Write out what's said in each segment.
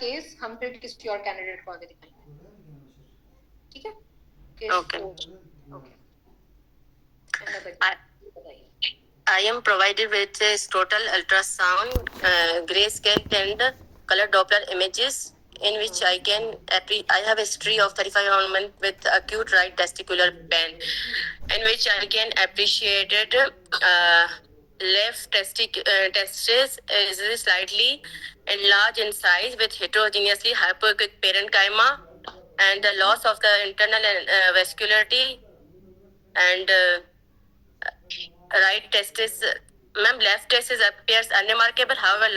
Case हम फिर किसी और कैंडिडेट को आगे दिखाएंगे, ठीक है? Okay. Okay. I am provided with total ultrasound, grayscale and color Doppler images in which I have a history of 35 months with acute right testicular pain, in which I can appreciate it. Left testis is slightly enlarged in size with heterogeneously hypoechoic parenchyma and the loss of the internal vascularity and right testis. Ma'am, left testis appears unremarkable. However,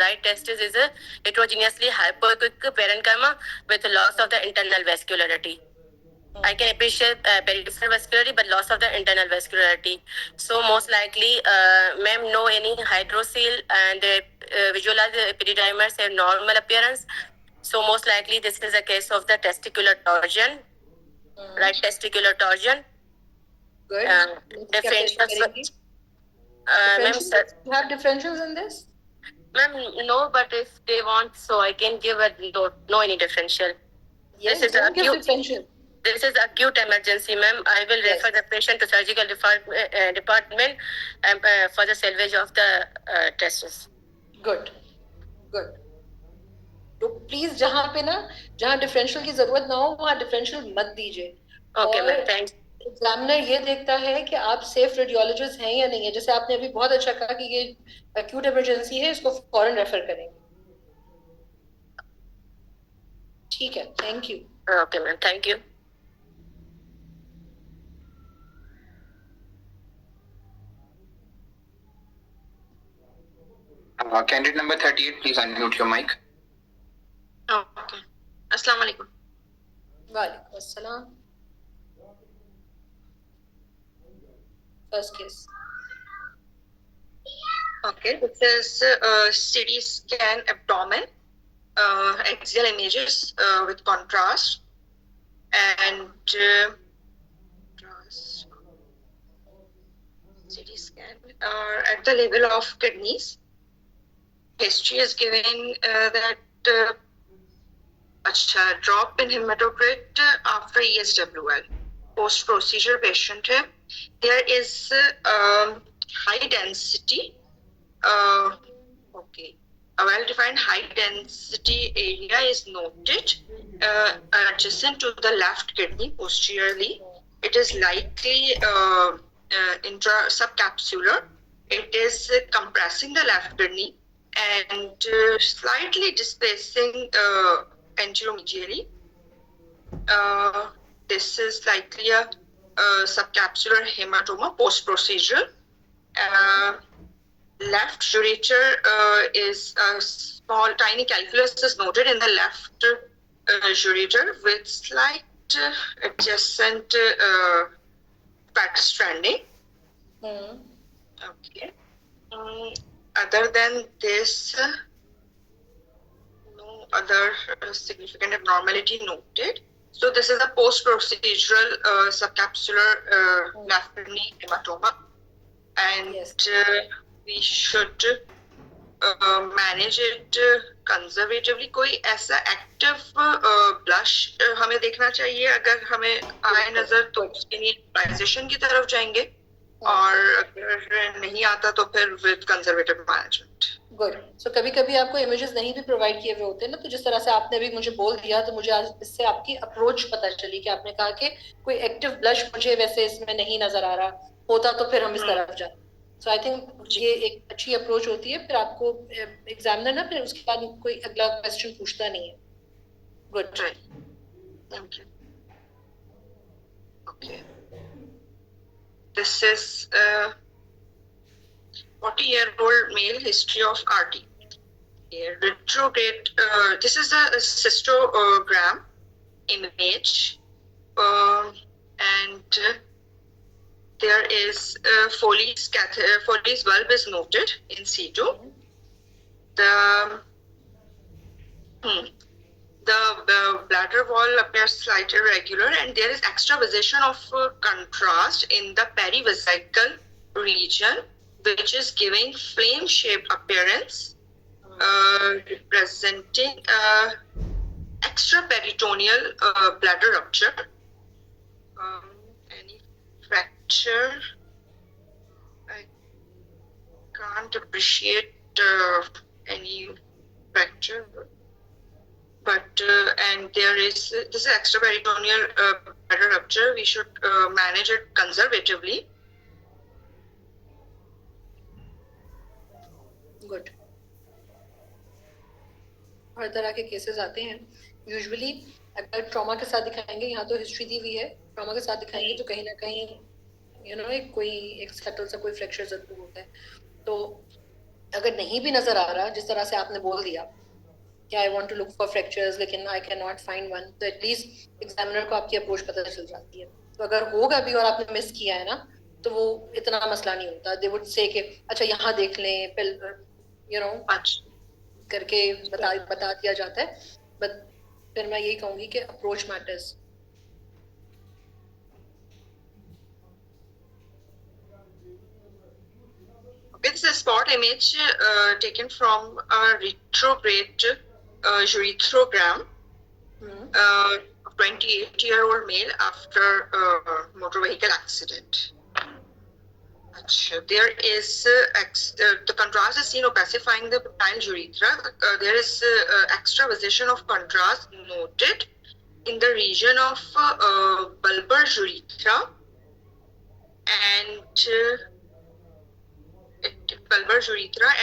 right testis is a heterogeneously hypoechoic parenchyma with loss of the internal vascularity. I can appreciate peripheral vascularity, but loss of the internal vascularity. So most likely, ma'am, no any hydrocele and visualize the epididymers have normal appearance. So most likely, this is a case of the testicular torsion, right testicular torsion. Good. Differentials. Ma'am, you have differentials in this? Ma'am, no, but if they want, so I can give a no any differential. Yes, this is don't give acute. differential. This is acute emergency, ma'am. I will refer the patient to surgical department for the salvage of the testes. Good. Good. तो please जहाँ differential की जरूरत ना हो वहाँ differential मत दीजिए। Okay, और ma'am. Thanks. एग्जामिनर ये देखता है कि आप सेफ रेडियोलॉजिस्ट हैं या नहीं है। जैसे आपने अभी बहुत अच्छा कहा कि ये एक्यूट इमरजेंसी है, इसको फौरन रेफर करेंगे। ठीक है, thank you. Okay, ma'am. Thank you. Candidate number 38, please unmute your mic. Okay. Assalamu alaikum. वालेकुम अस्सलाम। First case. Okay, this is CT scan abdomen, axial images with contrast and CT scan at the level of kidneys. History is giving that drop in hematocrit after ESWL. Post-procedure patient hai. There is high density. Okay. A well-defined high-density area is noted adjacent to the left kidney posteriorly. It is likely subcapsular. It is compressing the left kidney and slightly displacing anteromedially. This is likely a subcapsular hematoma post-procedural. Left ureter is a small, tiny calculus is noted in the left ureter with slight adjacent fat stranding. Okay. Other than this, no other significant abnormality noted. So this is a post-procedural subcapsular left kidney hematoma, and we should manage it conservatively. कोई ऐसा active blush हमें देखना चाहिए। अगर हमें आए नजर तो उसके लिए embolization की तरफ जाएंगे, और अगर नहीं आता तो फिर with conservative management. गुड। सो कभी कभी आपको इमेजेस नहीं भी प्रोवाइड किए हुए होते हैं ना, तो जिस तरह से आपने अभी मुझे बोल दिया तो मुझे आज इससे आपकी अप्रोच पता चली कि आपने कहा कि कोई एक्टिव ब्लश मुझे वैसे इसमें नहीं नजर आ रहा, होता तो फिर हम इस तरफ जाते। सो आई थिंक ये एक अच्छी अप्रोच होती है, फिर आपको एग्जामिनर ना फिर उसके बाद कोई अगला क्वेश्चन पूछता नहीं है। Good. Thank you. Okay, this is 40-year-old male, history of RT. Retrograde. This is a cystogram image, and there is Foley's bulb is noted in situ. The bladder wall appears slightly irregular, and there is extraposition of contrast in the perivesical region, which is giving flame-shaped appearance. representing extraperitoneal bladder rupture. Any fracture? I can't appreciate any fracture, but and there is this is extraperitoneal bladder rupture. We should manage it conservatively. Good. हर तरह के cases आते हैं usually. अगर trauma के साथ दिखाएंगे, यहाँ तो हिस्ट्री दी हुई है, ट्रॉमा के साथ दिखाएंगे तो कहीं ना कहीं एक सटल सा कोई फ्रैक्चर जरूर होता है. तो अगर नहीं भी नजर आ रहा, जिस तरह से आपने बोल दिया कि I want to look for fractures लेकिन आई कैन नॉट फाइंड वन, तो एटलीस्ट एग्जामिनर को आपकी अप्रोच पता चल जाती है. तो अगर होगा भी और आपने मिस किया है ना, तो वो इतना मसला नहीं होता. दे वुड से कि अच्छा यहाँ देख लें, करके बता दिया जाता है. बट फिर मैं यही कहूंगी कि approach matters. It's a spot image taken from a retrograde urethrogram. 28-year-old male after motor vehicle accident. There is the contrast is seen opacifying the penile urethra. There is extraposition of contrast noted in the region of bulbar urethra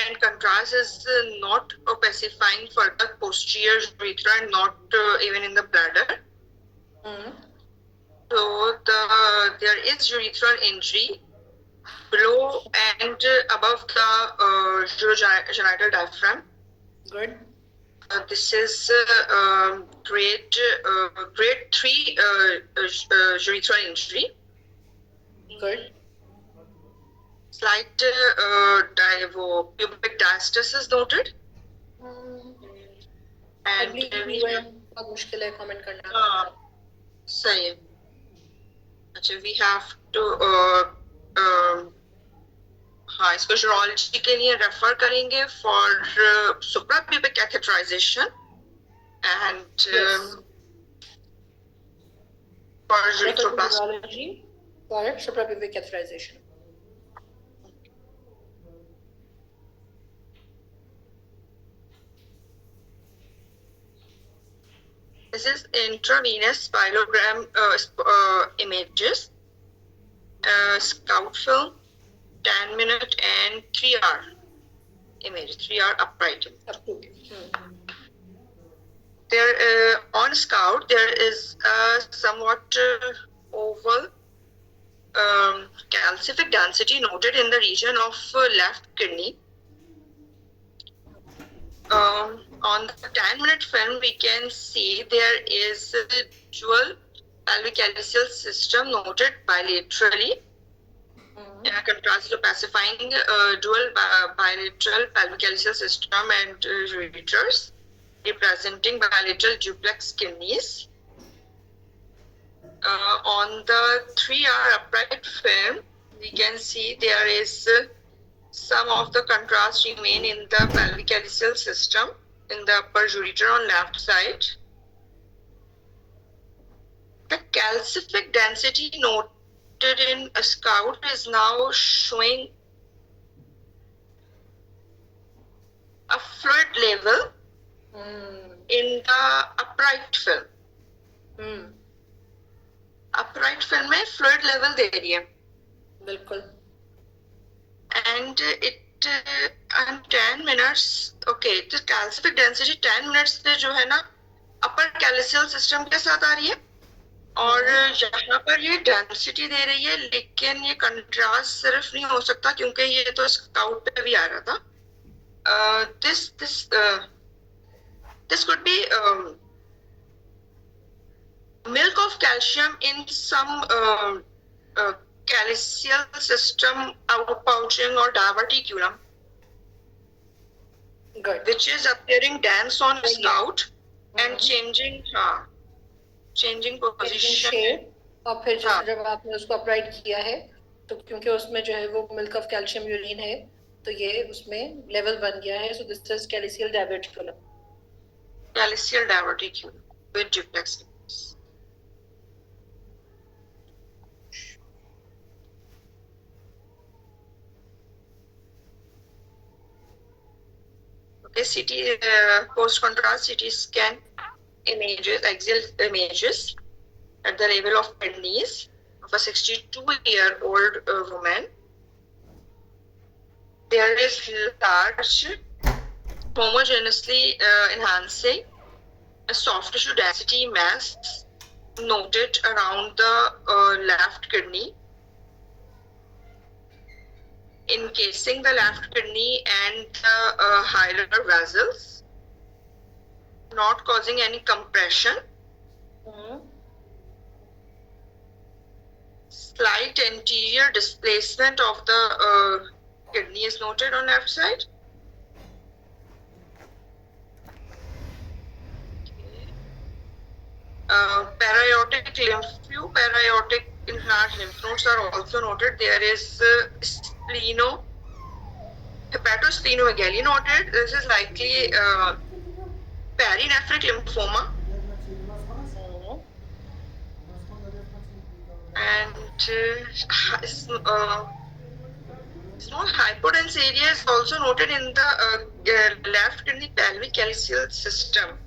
and contrast is not opacifying further posterior urethra and not even in the bladder. So there is urethral injury below and above the urogenital diaphragm. Good. This is grade 3 urethral injury. Good. Slight pubic diastasis noted. And बहुत मुश्किल है comment करना. सही है. अच्छा, we have to हाँ, इसको urology के लिए रेफर करेंगे for suprapubic catheterization and for uroplasty for suprapubic catheterization. This is intravenous spiralogram images, scout film, 10-minute and 3-hour image, 3-hour upright image. There on scout there is a somewhat oval calcific density noted in the region of left kidney. On the 10-minute film we can see there is a dual pelvic calyceal system noted bilaterally. Contrast to pacifying dual bilateral pelvic calyceal system and ureters representing bilateral duplex kidneys. On the 3-hour upright film we can see there is some of the contrast remain in the pelvic calyceal system in the upper ureter on left side. The calcific density noted in a scout is now showing a fluid level in the upright film. Upright film में fluid level दे रही है. बिल्कुल. And it and 10 minutes, okay, the calcific density 10 minutes से जो है ना upper calyceal system के साथ आ रही है और यहाँ पर ये डेंसिटी दे रही है, लेकिन ये कंट्रास्ट सिर्फ नहीं हो सकता क्योंकि ये तो स्काउट पे भी आ रहा था. This could be milk of calcium in some calyceal system outpouching or diverticulum. Good. Which is appearing dense on scout and changing position. Shape. और फिर जब आपने उसको अपराइट किया है तो क्योंकि उसमें जो है वो मिल्क ऑफ कैल्शियम यूरिन है तो ये उसमें लेवल बन गया है. So this is calicial diverticulum. Calicial diverticulum with duplex limbs. Okay, CT post-contrast CT scan images, axial images at the level of kidneys of a 62-year-old woman. There is large, homogeneously enhancing a soft tissue density mass noted around the left kidney, encasing the left kidney and the hilar vessels, not causing any compression. Slight anterior displacement of the kidney is noted on left side. Paraortic lymph view, paraortic enlarged lymph nodes are also noted. There is hepatosplenomegaly noted. This is likely perinephric lymphoma. And small hypodense area is also noted in the left kidney pelvic calicial system.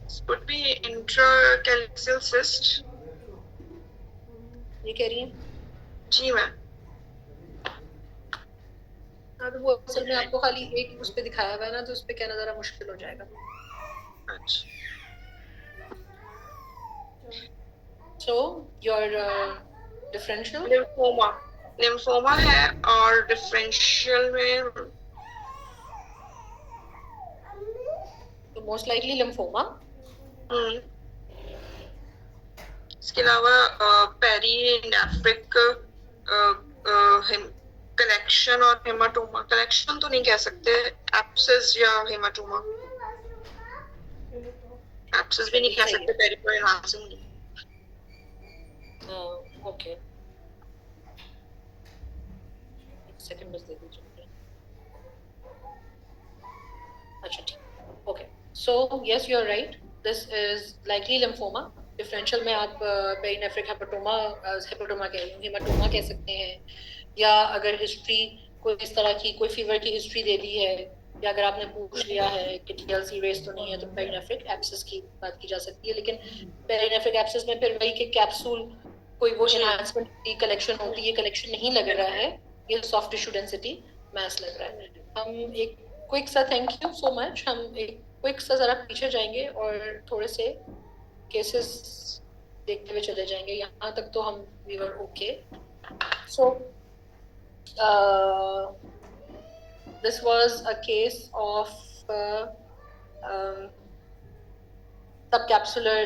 This could be intracalicial cyst. ये कह रही हैं? जी ma'am. हाँ, तो वो असल में आपको खाली एक उस पे दिखाया हुआ है ना, तो उस पे कहना जरा मुश्किल हो जाएगा. अच्छा. So your differential लिम्फोमा है और डिफरेंशियल में तो मोस्ट लाइकली लिम्फोमा. इसके अलावा पेरिनेफ्रिक कलेक्शन और हेमाटोमा. कलेक्शन तो नहीं कह सकते, एब्सेस या हेमाटोमा. एब्सेस भी नहीं कह सकते, पेरिफेरल एनहांसिंग. ओके, सेकंड बस दे दीजिए. अच्छा ठीक. Okay, so yes you are right, this is likely lymphoma. Differential में आप पेरिनेफ्रिक हेपेटोमा कह रही हूँ, हेमाटोमा कह सकते हैं. या अगर हिस्ट्री कोई इस तरह की कोई फीवर की हिस्ट्री दे दी है, या अगर आपने पूछ लिया है कि टीएलसी रेस तो नहीं है, तो पेरिनेफ्रिक एब्सेस की बात की जा सकती है. लेकिन पेरिनेफ्रिक एब्सेस में फिर वही के कैप्सूल कोई वो एनहांसमेंट की कलेक्शन होती है, कलेक्शन नहीं लग रहा है, ये सॉफ्ट टिश्यू डेंसिटी मैस लग रहा है. हम एक क्विक सा, थैंक यू सो मच, हम एक क्विक सा जरा पीछे जाएंगे और थोड़े से केसेस देखते हुए चले जाएंगे. यहाँ तक तो हम we were okay. So this was a case of subcapsular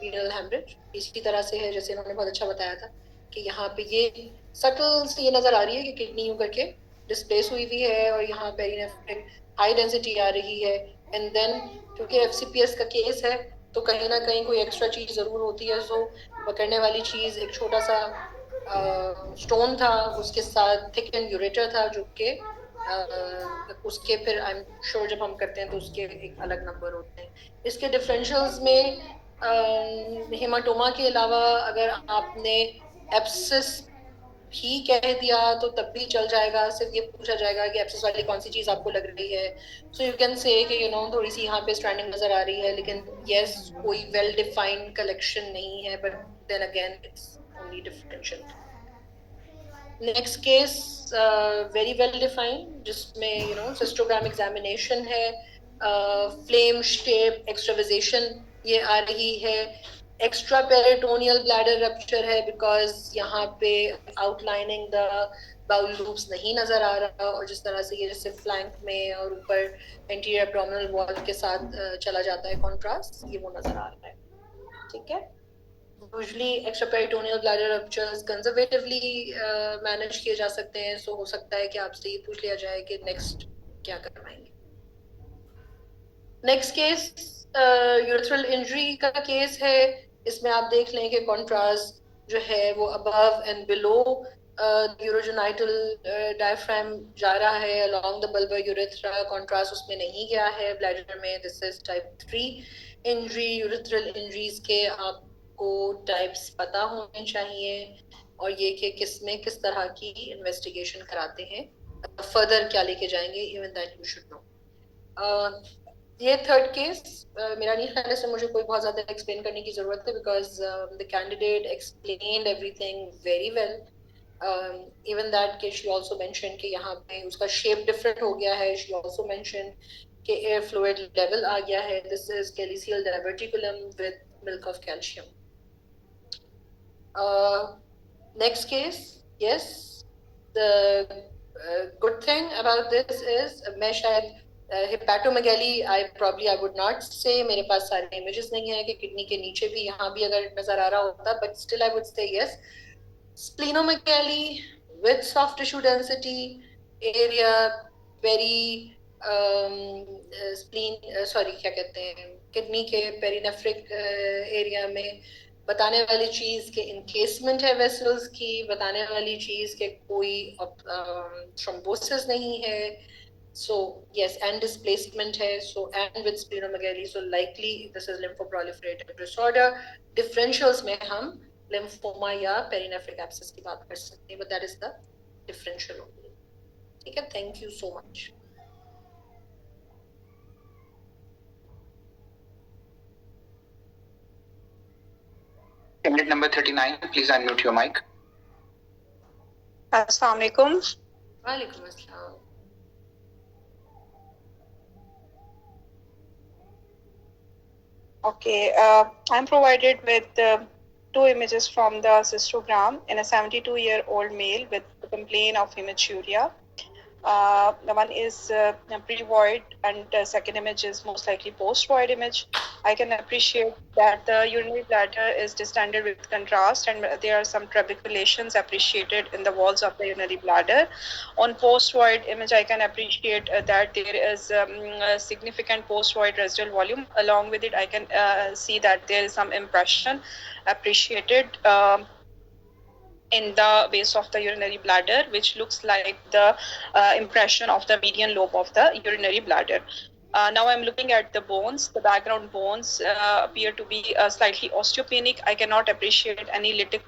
renal hemorrhage. इसी तरह से है जैसे इन्होंने बहुत अच्छा बताया था कि यहाँ पे ये सटल से ये नजर आ रही है कि किडनी यूं करके डिस्प्लेस हुई हुई है और यहाँ पेरिनेफ्रिक हाई डेंसिटी आ रही है. एंड देन क्योंकि एफसीपीएस का केस है तो कहीं ना कहीं कोई एक्स्ट्रा चीज जरूर होती है. सो पकड़ने वाली चीज एक छोटा सा स्टोन था, उसके साथ थिक एंड यूरेटर था, जो कि उसके फिर आई एम श्योर जब हम करते हैं तो उसके एक अलग नंबर होते हैं. इसके डिफरेंशियल्स में हेमाटोमा के अलावा अगर आपने एब्सेस ही कह दिया तो तब भी चल जाएगा. सिर्फ ये पूछा जाएगा कि एब्सेस वाली कौन सी चीज आपको लग रही है. सो यू कैन से कि यू नो थोड़ी सी यहाँ पे स्ट्रैंडिंग नजर आ रही है, लेकिन यस कोई वेल डिफाइंड कलेक्शन नहीं है. But then again it's only differential. Next case very well defined, जिसमें you know cystogram examination है, flame shape extravasation ये आ रही है, extra peritoneal bladder rupture है because यहाँ पे outlining the bowel loops नहीं नजर आ रहा, और जिस तरह से ये जैसे flank में और ऊपर anterior abdominal wall के साथ चला जाता है contrast, ये वो नजर आ रहा है. ठीक है. Usually extraperitoneal bladder ruptures conservatively manage किए जा सकते हैं. So हो सकता है कि आपसे ये पूछ लिया जाए कि next क्या करवाएंगे. Next case urethral injury का case है. इसमें आप देख लें कि contrast जो है वो above and below urogenital diaphragm जा रहा है along the bulbar urethra, contrast उसमें नहीं गया है ब्लैडर में. This is type 3 injury. Urethral injuries के आपको टाइप्स पता होने चाहिए और ये कि किस में किस तरह की इन्वेस्टिगेशन कराते हैं, फर्दर क्या लेके जाएंगे, even that you should know. ये थर्ड केस मेरा नहीं ख्याल है मुझे कोई बहुत ज्यादा एक्सप्लेन करने की जरूरत है, because the candidate explained everything very well. Even that कि she also mentioned कि यहाँ पे उसका shape different हो गया है. She also mentioned कि air fluid level आ गया है. This is calyceal diverticulum with milk of calcium. Next case, yes, the good thing about this is मैं शायद hepatomegaly I would not say, मेरे पास सारे images नहीं है कि किडनी के नीचे भी यहाँ भी अगर नजर आ रहा होता, but still I would say yes. Splenomegaly with soft tissue density, area very spleen sorry क्या कहते हैं किडनी के पेरिनेफ्रिक एरिया में, बताने वाली चीज के इनकेसमेंट है वेसल्स की, बताने वाली चीज के कोई थ्रोम्बोसिस नहीं है. So yes, and displacement है. So and with splenomegaly, so likely this is lymphoproliferative disorder. Differentials में हम lymphoma या perinephric abscess की बात कर सकते हैं, but that is the differential only. ठीक है, thank you so much. Candidate number 39, please unmute your mic. Assalamu alaikum. वालेकुम अस्सलाम. Okay, I'm provided with 2 images from the cystogram in a 72-year-old male with a complaint of hematuria. The one is pre-void, and the second image is most likely post-void image. I can appreciate that the urinary bladder is distended with contrast, and there are some trabeculations appreciated in the walls of the urinary bladder. On post-void image, I can appreciate that there is a significant post-void residual volume. Along with it, I can see that there is some impression appreciated in the base of the urinary bladder, which looks like the impression of the median lobe of the urinary bladder. Now I'm looking at the bones. The background bones appear to be slightly osteopenic. I cannot appreciate any lytic,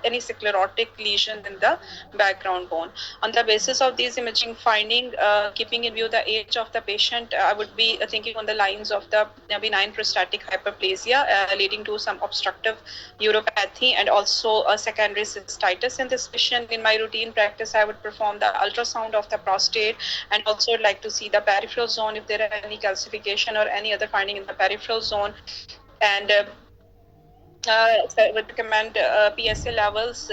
any sclerotic lesion in the background bone. On the basis of these imaging finding, keeping in view the age of the patient, I would be thinking on the lines of the benign prostatic hyperplasia leading to some obstructive uropathy and also a secondary cystitis in this patient. In my routine practice, I would perform the ultrasound of the prostate and also like to see the peripheral zone if there are any calcification or any other finding in the peripheral zone, and would recommend PSA levels.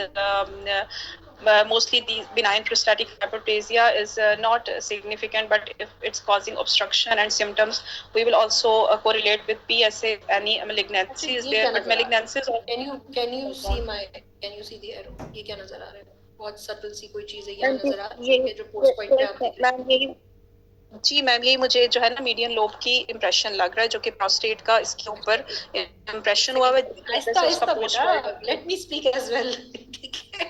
Mostly the benign prostatic hyperplasia is not significant, but if it's causing obstruction and symptoms, we will also correlate with PSA. Any malignancy is there, but malignancies. Can you see the arrow? ये क्या नजर आ रहा है? बहुत subtle सी कोई चीज है यहाँ नजर आ रही है जो post point पे आप देख रहे हैं. जी मैम, यही मुझे जो है ना मीडियन लोब की इम्प्रेशन लग रहा है, जो कि प्रोस्टेट का इसके ऊपर इम्प्रेशन हुआ है. Let me speak as well. ठीक है,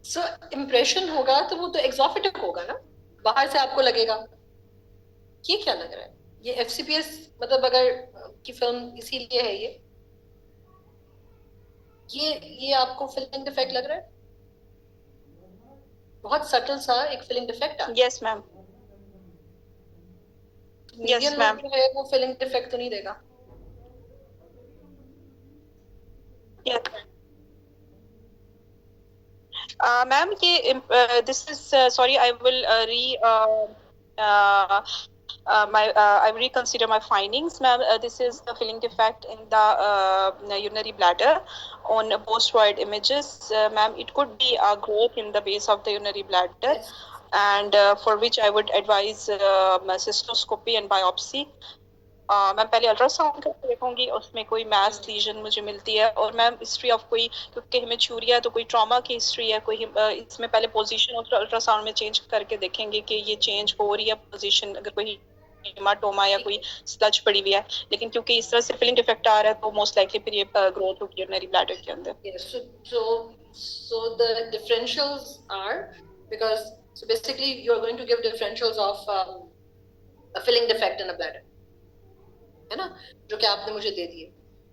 सो इम्प्रेशन होगा तो वो तो एक्सोफिटिक होगा ना, बाहर से आपको लगेगा. ये क्या लग रहा है? ये एफसीपीएस मतलब अगर की फिल्म इसीलिए है ये आपको फिलिंग डिफेक्ट लग रहा है? बहुत सटल सा एक फिलिंग डिफेक्ट है. Yes ma'am. Yes, ma'am. है वो फिलिंग डिफेक्ट तो नहीं देगा. Yes. Ma'am, this is sorry. I will I will reconsider my findings, ma'am. This is the filling defect in the urinary bladder on post-void images, ma'am. It could be a growth in the base of the urinary bladder. Yes. And for which I would advise cystoscopy and biopsy. मैं पहले ultrasound करके देखूंगी, उसमें कोई mess legion मुझे मिलती है. और मैम हिस्ट्री ऑफ कोई, क्योंकि हेमेचूरिया तो कोई ट्रॉमा की हिस्ट्री है, कोई इसमें पहले पोजीशन अल्ट्रासाउंड में चेंज करके देखेंगे कि ये चेंज हो रही है पोजीशन. अगर कोई हेमाटोमा या कोई स्लज पड़ी हुई है, लेकिन क्योंकि इस तरह से फिलिंग डिफेक्ट आ रहा है तो मोस्ट लाइकली फिर ये ग्रोथ होगी यूरिनरी ब्लैडर के अंदर. Yes, so the differentials are because so basically you're going to give differentials of a filling defect in a bladder, है ना, जो कि आपने मुझे दे दिए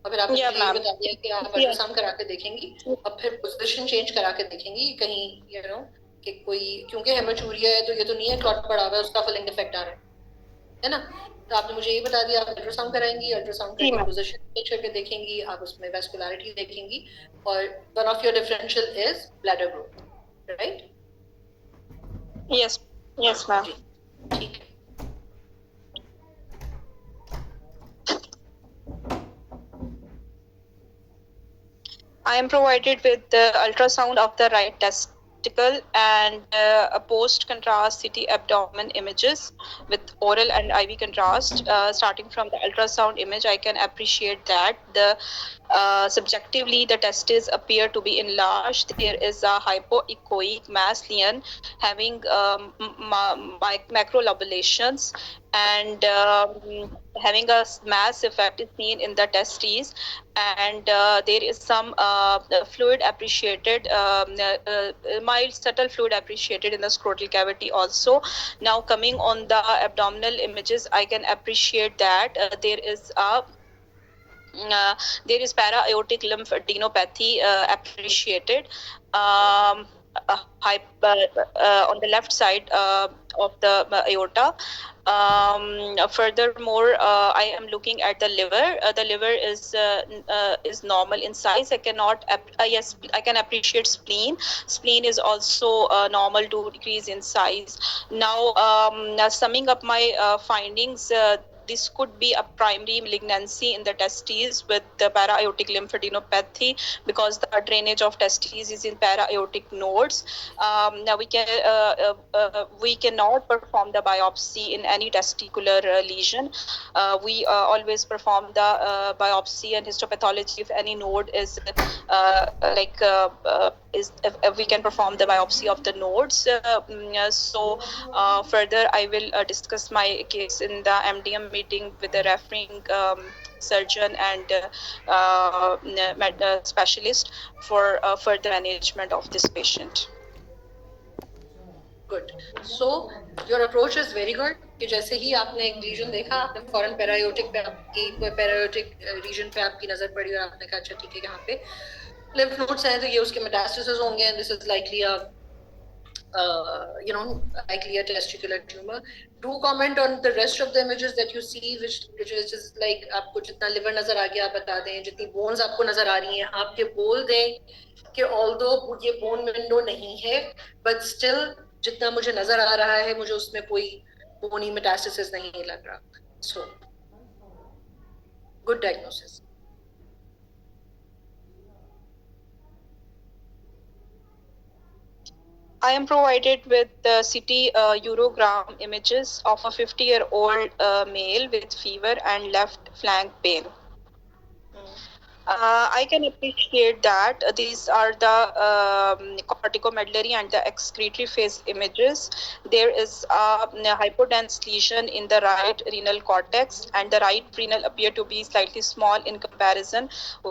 और फिर आपने Yeah, मुझे ये ma'am. बता दिया कि आप Yeah. अल्ट्रासाउंड करा के देखेंगी और फिर पोजीशन चेंज करा के देखेंगी कहीं यू नो कि कोई, क्योंकि हेमाचूरिया है तो ये तो नहीं है क्लॉट पड़ा हुआ है उसका फिलिंग डिफेक्ट आ रहा है ना. तो आपने मुझे ये बता दिया आप अल्ट्रासाउंड कराएंगी, अल्ट्रासाउंड जी, करके मैम. पोजीशन चेंज करके देखेंगी, आप उसमें वैस्कुलरिटी देखेंगी और one of your differential is bladder growth, right? Yes, yes, ma'am. ठीक है. I am provided with the ultrasound of the right testicle and a post-contrast CT abdomen images with oral and IV contrast. Starting from the ultrasound image, I can appreciate that the subjectively the testes appear to be enlarged. There is a hypoechoic mass lesion having macrolobulations and having a mass effect is seen in the testes, and there is some fluid appreciated, mild subtle fluid appreciated in the scrotal cavity also. Now coming on the abdominal images, I can appreciate that there is para-aortic lymphadenopathy appreciated on the left side of the aorta. Furthermore, I am looking at the liver. The liver is normal in size. I cannot yes, I can appreciate spleen. Spleen is also normal to decrease in size. Now summing up my findings, this could be a primary malignancy in the testes with the para-aortic lymphadenopathy because the drainage of testes is in para-aortic nodes. Now we cannot perform the biopsy in any testicular lesion. We always perform the biopsy and histopathology if any node is if we can perform the biopsy of the nodes. So further I will discuss my case in the MDM meeting with the referring surgeon and specialist for further management of this patient. Good. So your approach is very good. कि जैसे ही आपने एक reason देखा आपने फॉरन पैरायोटिक पे आपकी पैरायोटिक reason पे आपकी नजर पड़ी और आपने कहा अच्छा ठीक है यहाँ पे lymph nodes हैं तो ये उसके metastasis होंगे and this is likely a likely a testicular tumor. Do comment on the rest of the images that you see, which is like आपको जितना liver नजर आ गया आप बता दें, जितनी bones आपको नजर आ रही हैं आप ये बोल दें कि although ये bone window नहीं है, but still जितना मुझे नजर आ रहा है मुझे उसमें कोई bony metastasis नहीं लग रहा. So good diagnosis. I am provided with CT urogram images of a 50-year-old male with fever and left flank pain. I can appreciate that these are the corticomedullary and the excretory phase images. There is a hypodense lesion in the right renal cortex, and the right renal appear to be slightly small in comparison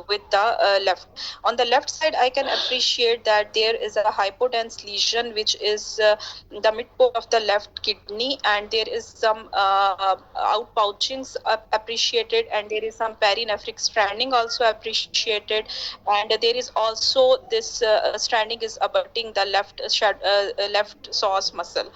with the left. On the left side, I can appreciate that there is a hypodense lesion which is the midpoint of the left kidney, and there is some outpouchings appreciated, and there is some perinephric stranding also appreciated, and there is also this stranding is abutting the left psoas muscle.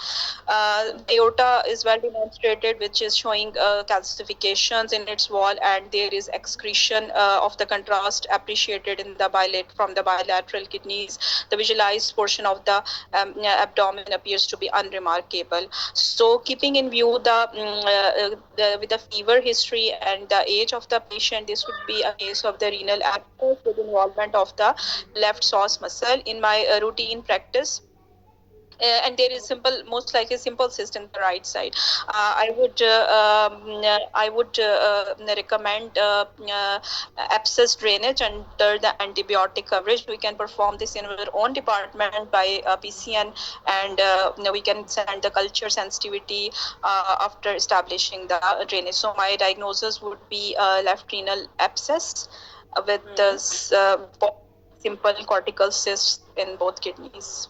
Aorta is well demonstrated, which is showing calcifications in its wall, and there is excretion of the contrast appreciated in the from the bilateral kidneys. The visualized portion of the abdomen appears to be unremarkable. So, keeping in view with the fever history and the age of the patient, this would be a case of the renal abscess with involvement of the left psoas muscle. In my routine practice, and there is most likely simple cyst in the right side. I would recommend abscess drainage under the antibiotic coverage. We can perform this in our own department by PCN, and we can send the culture sensitivity after establishing the drainage. So my diagnosis would be left renal abscess with simple cortical cysts in both kidneys.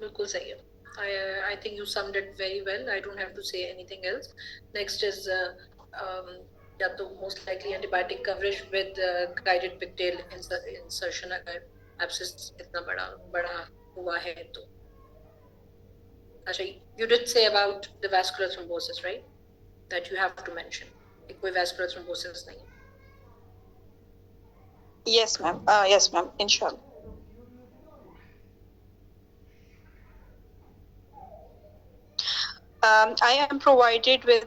बिल्कुल सही है. I think you summed it very well. I don't have to say anything else. Next is या तो most likely antibiotic coverage with guided pigtail insertion अगर abscess इतना बड़ा हुआ है तो. अच्छा, you did say about the vascular thrombosis, right? That you have to mention. कि कोई vascular thrombosis नहीं. Yes, ma'am. Yes, ma'am. Inshallah. I am provided with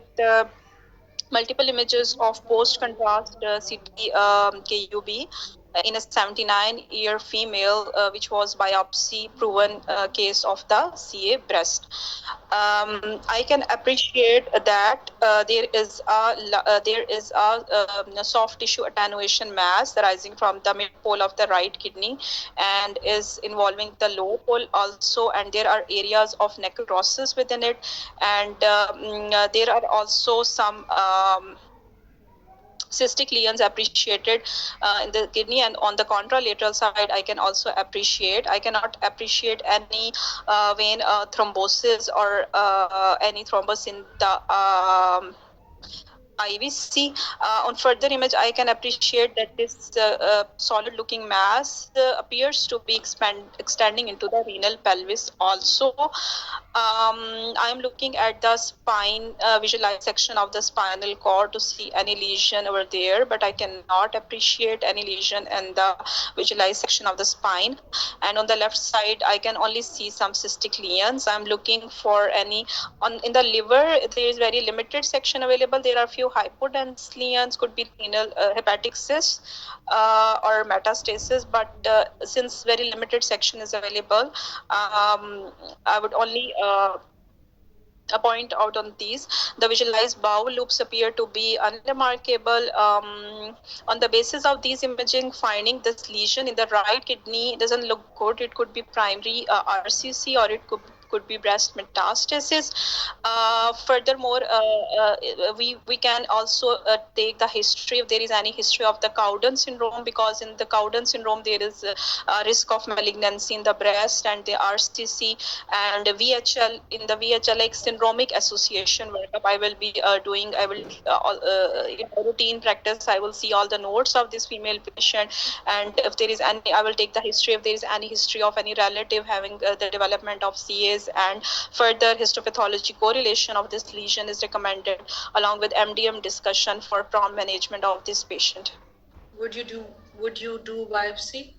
multiple images of post-contrast CT KUB in a 79-year female, which was biopsy-proven case of the CA breast. I can appreciate that there is a soft tissue attenuation mass arising from the mid pole of the right kidney and is involving the lower pole also, and there are areas of necrosis within it, and there are also some cystic lesions appreciated in the kidney, and on the contralateral side I cannot appreciate any vein thrombosis or any thrombus in the IVC. On further image, I can appreciate that this solid-looking mass appears to be extending into the renal pelvis also. I am looking at the spine, visualized section of the spinal cord to see any lesion over there, but I cannot appreciate any lesion in the visualized section of the spine. And on the left side, I can only see some cystic lesions. I'm looking for any, in the liver, there is very limited section available. There are few hypodense lesions, could be renal hepatic cysts or metastasis, but since very limited section is available, I would only point out on these. The visualized bowel loops appear to be unremarkable. On the basis of these imaging finding, this lesion in the right kidney doesn't look good. It could be primary RCC, or it could be breast metastasis. Furthermore, we can also take the history, if there is any history of the Cowden syndrome, because in the Cowden syndrome there is a risk of malignancy in the breast and the RCC, and VHL, in the VHL syndromic association workup I will be doing. I will in routine practice I will see all the notes of this female patient, and if there is any, I will take the history, if there is any history of any relative having the development of CAs, and further histopathology correlation of this lesion is recommended along with MDM discussion for prompt management of this patient. Would you do biopsy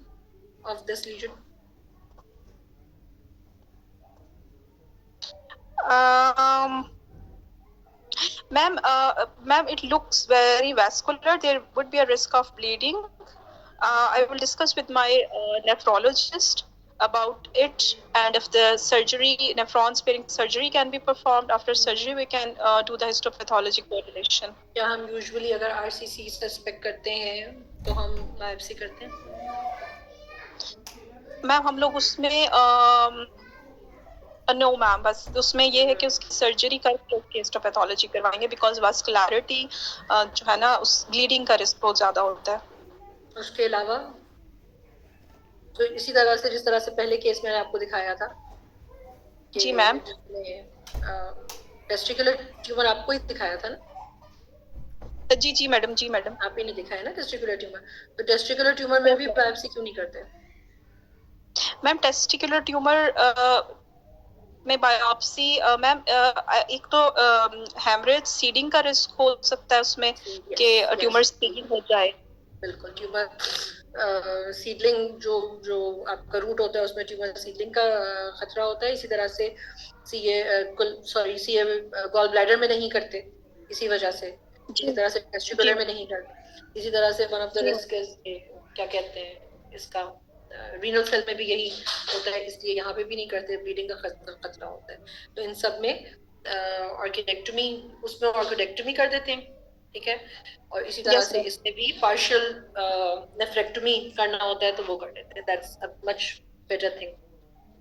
of this lesion? Ma'am, it looks very vascular. There would be a risk of bleeding. I will discuss with my nephrologist about it, and if the surgery, nephron sparing surgery can be performed, after surgery we can do the histopathology correlation. क्या हम usually अगर RCC suspect करते हैं तो हम biopsy करते हैं? Ma'am हम लोग उसमें नो मैम, बस उसमें ये है कि उसकी सर्जरी करके उसकी हिस्टोपैथोलॉजी करवाएंगे, बिकॉज वास्कुलैरिटी जो है ना, उस ब्लीडिंग का रिस्क बहुत ज्यादा होता है. उसके अलावा तो इसी तरह से जिस तरह से पहले केस मैंने आपको दिखाया था. जी मैम. टेस्टिकुलर ट्यूमर आपको ही दिखाया था ना? जी जी मैडम, जी मैडम. आप ही ने दिखाया ना टेस्टिकुलर ट्यूमर. तो टेस्टिकुलर ट्यूमर में भी बायोप्सी क्यों नहीं करते? मैम टेस्टिकुलर ट्यूमर में बायोप्सी मैम एक तो हेमरेज सीडिंग का रिस्क हो सकता है उसमें कि ट्यूमर सीडिंग हो जाए. बिल्कुल, ट्यूमर सीडलिंग जो आपका रूट होता है उसमें ट्यूमर सीडलिंग का खतरा होता है. इसी तरह से सीए गॉल ब्लैडर में नहीं करते इसी वजह से, इसी तरह से टेस्टिकुलर में नहीं करते. इसी तरह से वन ऑफ द रिस्क क्या कहते हैं इसका, रीनल सेल में भी यही होता है, इसलिए यहाँ पे भी नहीं करते, ब्लीडिंग का खतरा होता है। तो इन सब में ऑर्किडेक्टमी, उसमें ऑर्किडेक्टमी कर देते हैं, ठीक है। और इसी तरह Yes, से ma'am. इसमें भी पार्शियल नेफ्रेक्टमी करना होता है, तो वो कर देते हैं। That's a much better thing,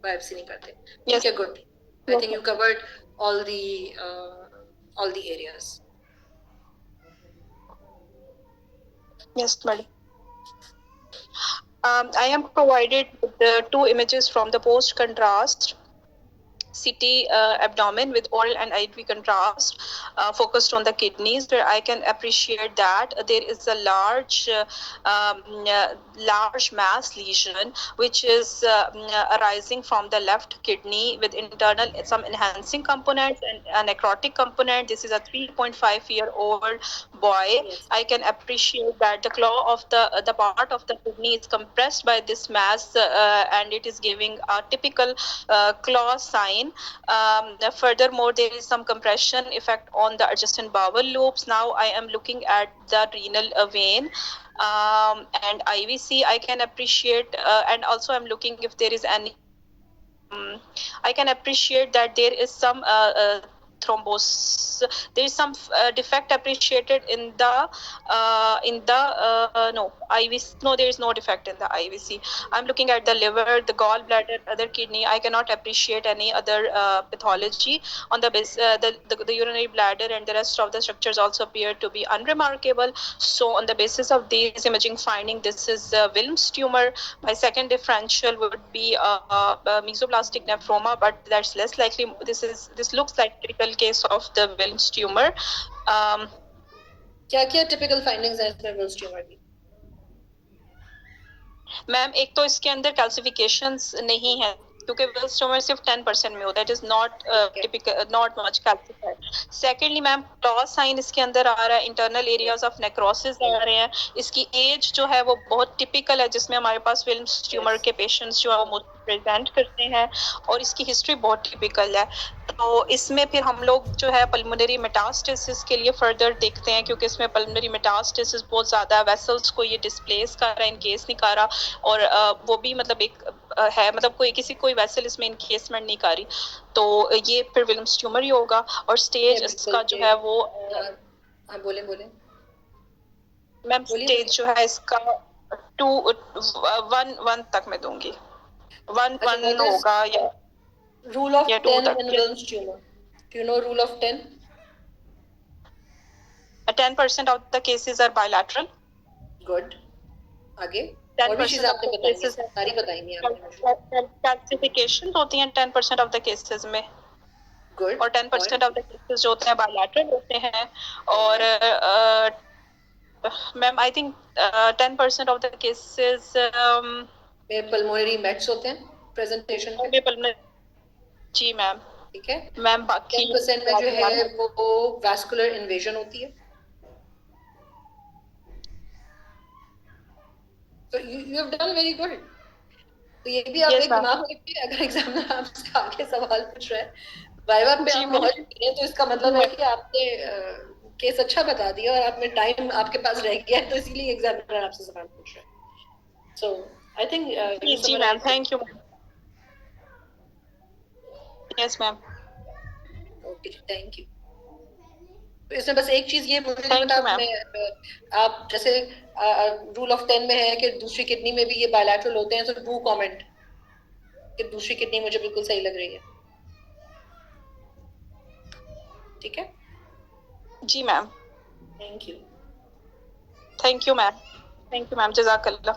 biopsy नहीं करते। Yes. ठीक है, good. I think you covered all the areas. Yes, madam. I am provided with the 2 images from the post contrast CT abdomen with oral and IV contrast focused on the kidneys, where I can appreciate that there is a large mass lesion which is arising from the left kidney with internal some enhancing components and a necrotic component. This is a 3.5-year-old boy. Yes. I can appreciate that the claw of the part of the kidney is compressed by this mass and it is giving a typical claw sign. Furthermore, there is some compression effect on the adjacent bowel loops. Now I am looking at the renal vein and IVC. I can appreciate and also I'm looking if there is any I can appreciate that there is some thrombosis. There is some defect appreciated in the no IVC. No, there is no defect in the IVC. I'm looking at the liver, the gallbladder, other kidney. I cannot appreciate any other pathology on the base. The urinary bladder and the rest of the structures also appear to be unremarkable. So, on the basis of these imaging finding, this is Wilms tumor. My second differential would be mesoplastic nephroma, but that's less likely. This looks like typical case of the Wilms tumor. क्या क्या typical findings हैं इसमें Wilms tumour की? Ma'am, एक तो इसके अंदर calcifications नहीं है क्योंकि विल्स ट्यूमर सिर्फ 10% में होता है. It is not typical, not much calcified. Secondly ma'am, claw sign इसके अंदर आ रहा है, इंटरनल एरियाज ऑफ नेक्रोसिस आ रहे हैं. इसकी एज जो है वो बहुत टिपिकल है, जिसमें हमारे पास विल्स ट्यूमर के पेशेंट्स जो है वो प्रेजेंट करते हैं, और इसकी हिस्ट्री बहुत टिपिकल है. तो इसमें फिर हम लोग जो है पल्मोनरी मेटास्टेसिस के लिए फर्दर देखते हैं, क्योंकि इसमें पल्मोनरी मेटास्टेसिस बहुत ज़्यादा वेसल्स को ये डिस्प्लेस कर रहा है, इनकेस नहीं कर रहा, और वो भी मतलब एक है, मतलब कोई वेसल इसमें इनकेसमेंट नहीं कर रही, तो ये फिर विल्म्स ट्यूमर ही होगा. और स्टेज इसका जो है वो बोले मैम, स्टेज जो है इसका 1 तक मैं दूंगी. 1 होगा या rule of Yeah, 10 2 in Wilms tumor. Do you know rule of 10? 10% of the cases are bilateral. Good. आगे और भी चीजें आपने बताई हैं, सारी बताएंगे आपने. Calcifications होती हैं 10% of the cases में. Good. और 10% of the cases जो होते हैं bilateral होते हैं. और ma'am, I think 10% of the cases में pulmonary mets होते हैं presentation में. जी मैम. ठीक है. मैम, बाकी 10% में जो है वो vascular invasion होती है. So you have done very good. तो ये भी आप एक दिमाग में रखिए, अगर एग्जामिनर आपसे आगे सवाल पूछ रहा है, वाइवा पे आप पहुंच गए, तो इसका मतलब है कि आपने केस अच्छा बता दिया और आपने टाइम आपके पास रह गया है, तो इसीलिए एग्जामिनर आपसे सवाल पूछ रहा है. So I think जी ma'am, thank you. Yes ma'am. Okay, thank you. तो इसमें बस एक चीज ये मुझे नहीं पता, आप जैसे रूल ऑफ 10 में है कि दूसरी किडनी में भी ये बायलैटरल होते हैं, तो डू कमेंट कि दूसरी किडनी मुझे बिल्कुल सही लग रही है. ठीक है. जी ma'am. Thank you. Thank you ma'am. Thank you ma'am. जज़ाकल्लाह.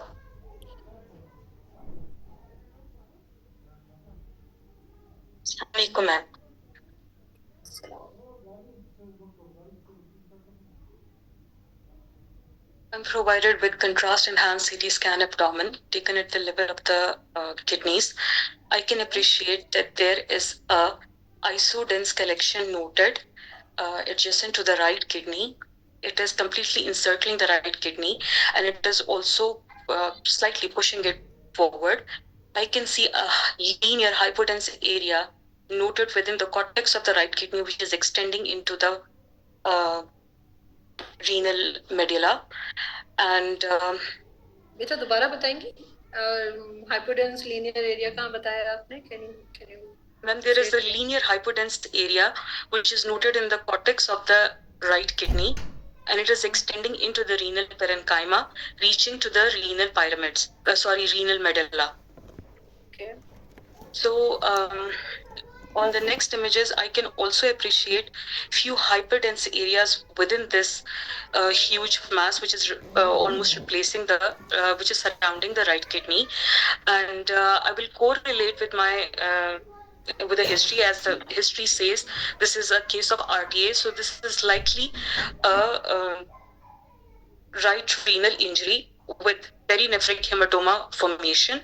Assalamualaikum, ma'am. I'm provided with contrast enhanced CT scan abdomen taken at the level of the kidneys. I can appreciate that there is a isodense collection noted adjacent to the right kidney. It is completely encircling the right kidney, and it is also slightly pushing it forward. I can see a linear hypodense area noted within the cortex of the right kidney, which is extending into the renal medulla. And बेटा दोबारा बताएंगे? hypodense linear area कहाँ बताया आपने? Can you When there is a linear hypodense area which is noted in the cortex of the right kidney, and it is extending into the renal parenchyma, reaching to the renal pyramids, renal medulla. Okay. So on the next images, I can also appreciate few hyperdense areas within this huge mass, which is almost replacing the, which is surrounding the right kidney. And I will correlate with my with the history, as the history says, this is a case of RTA. So this is likely a right renal injury with perinephric hematoma formation.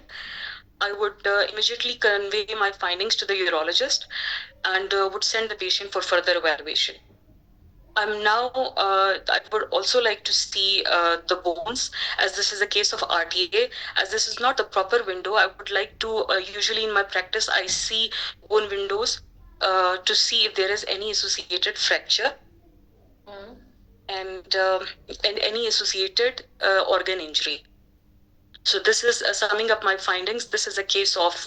I would immediately convey my findings to the urologist and would send the patient for further evaluation. I would also like to see the bones, as this is a case of RTA. As this is not the proper window, I would like to, usually in my practice, I see bone windows to see if there is any associated fracture and any associated organ injury. So this is summing up my findings. This is a case of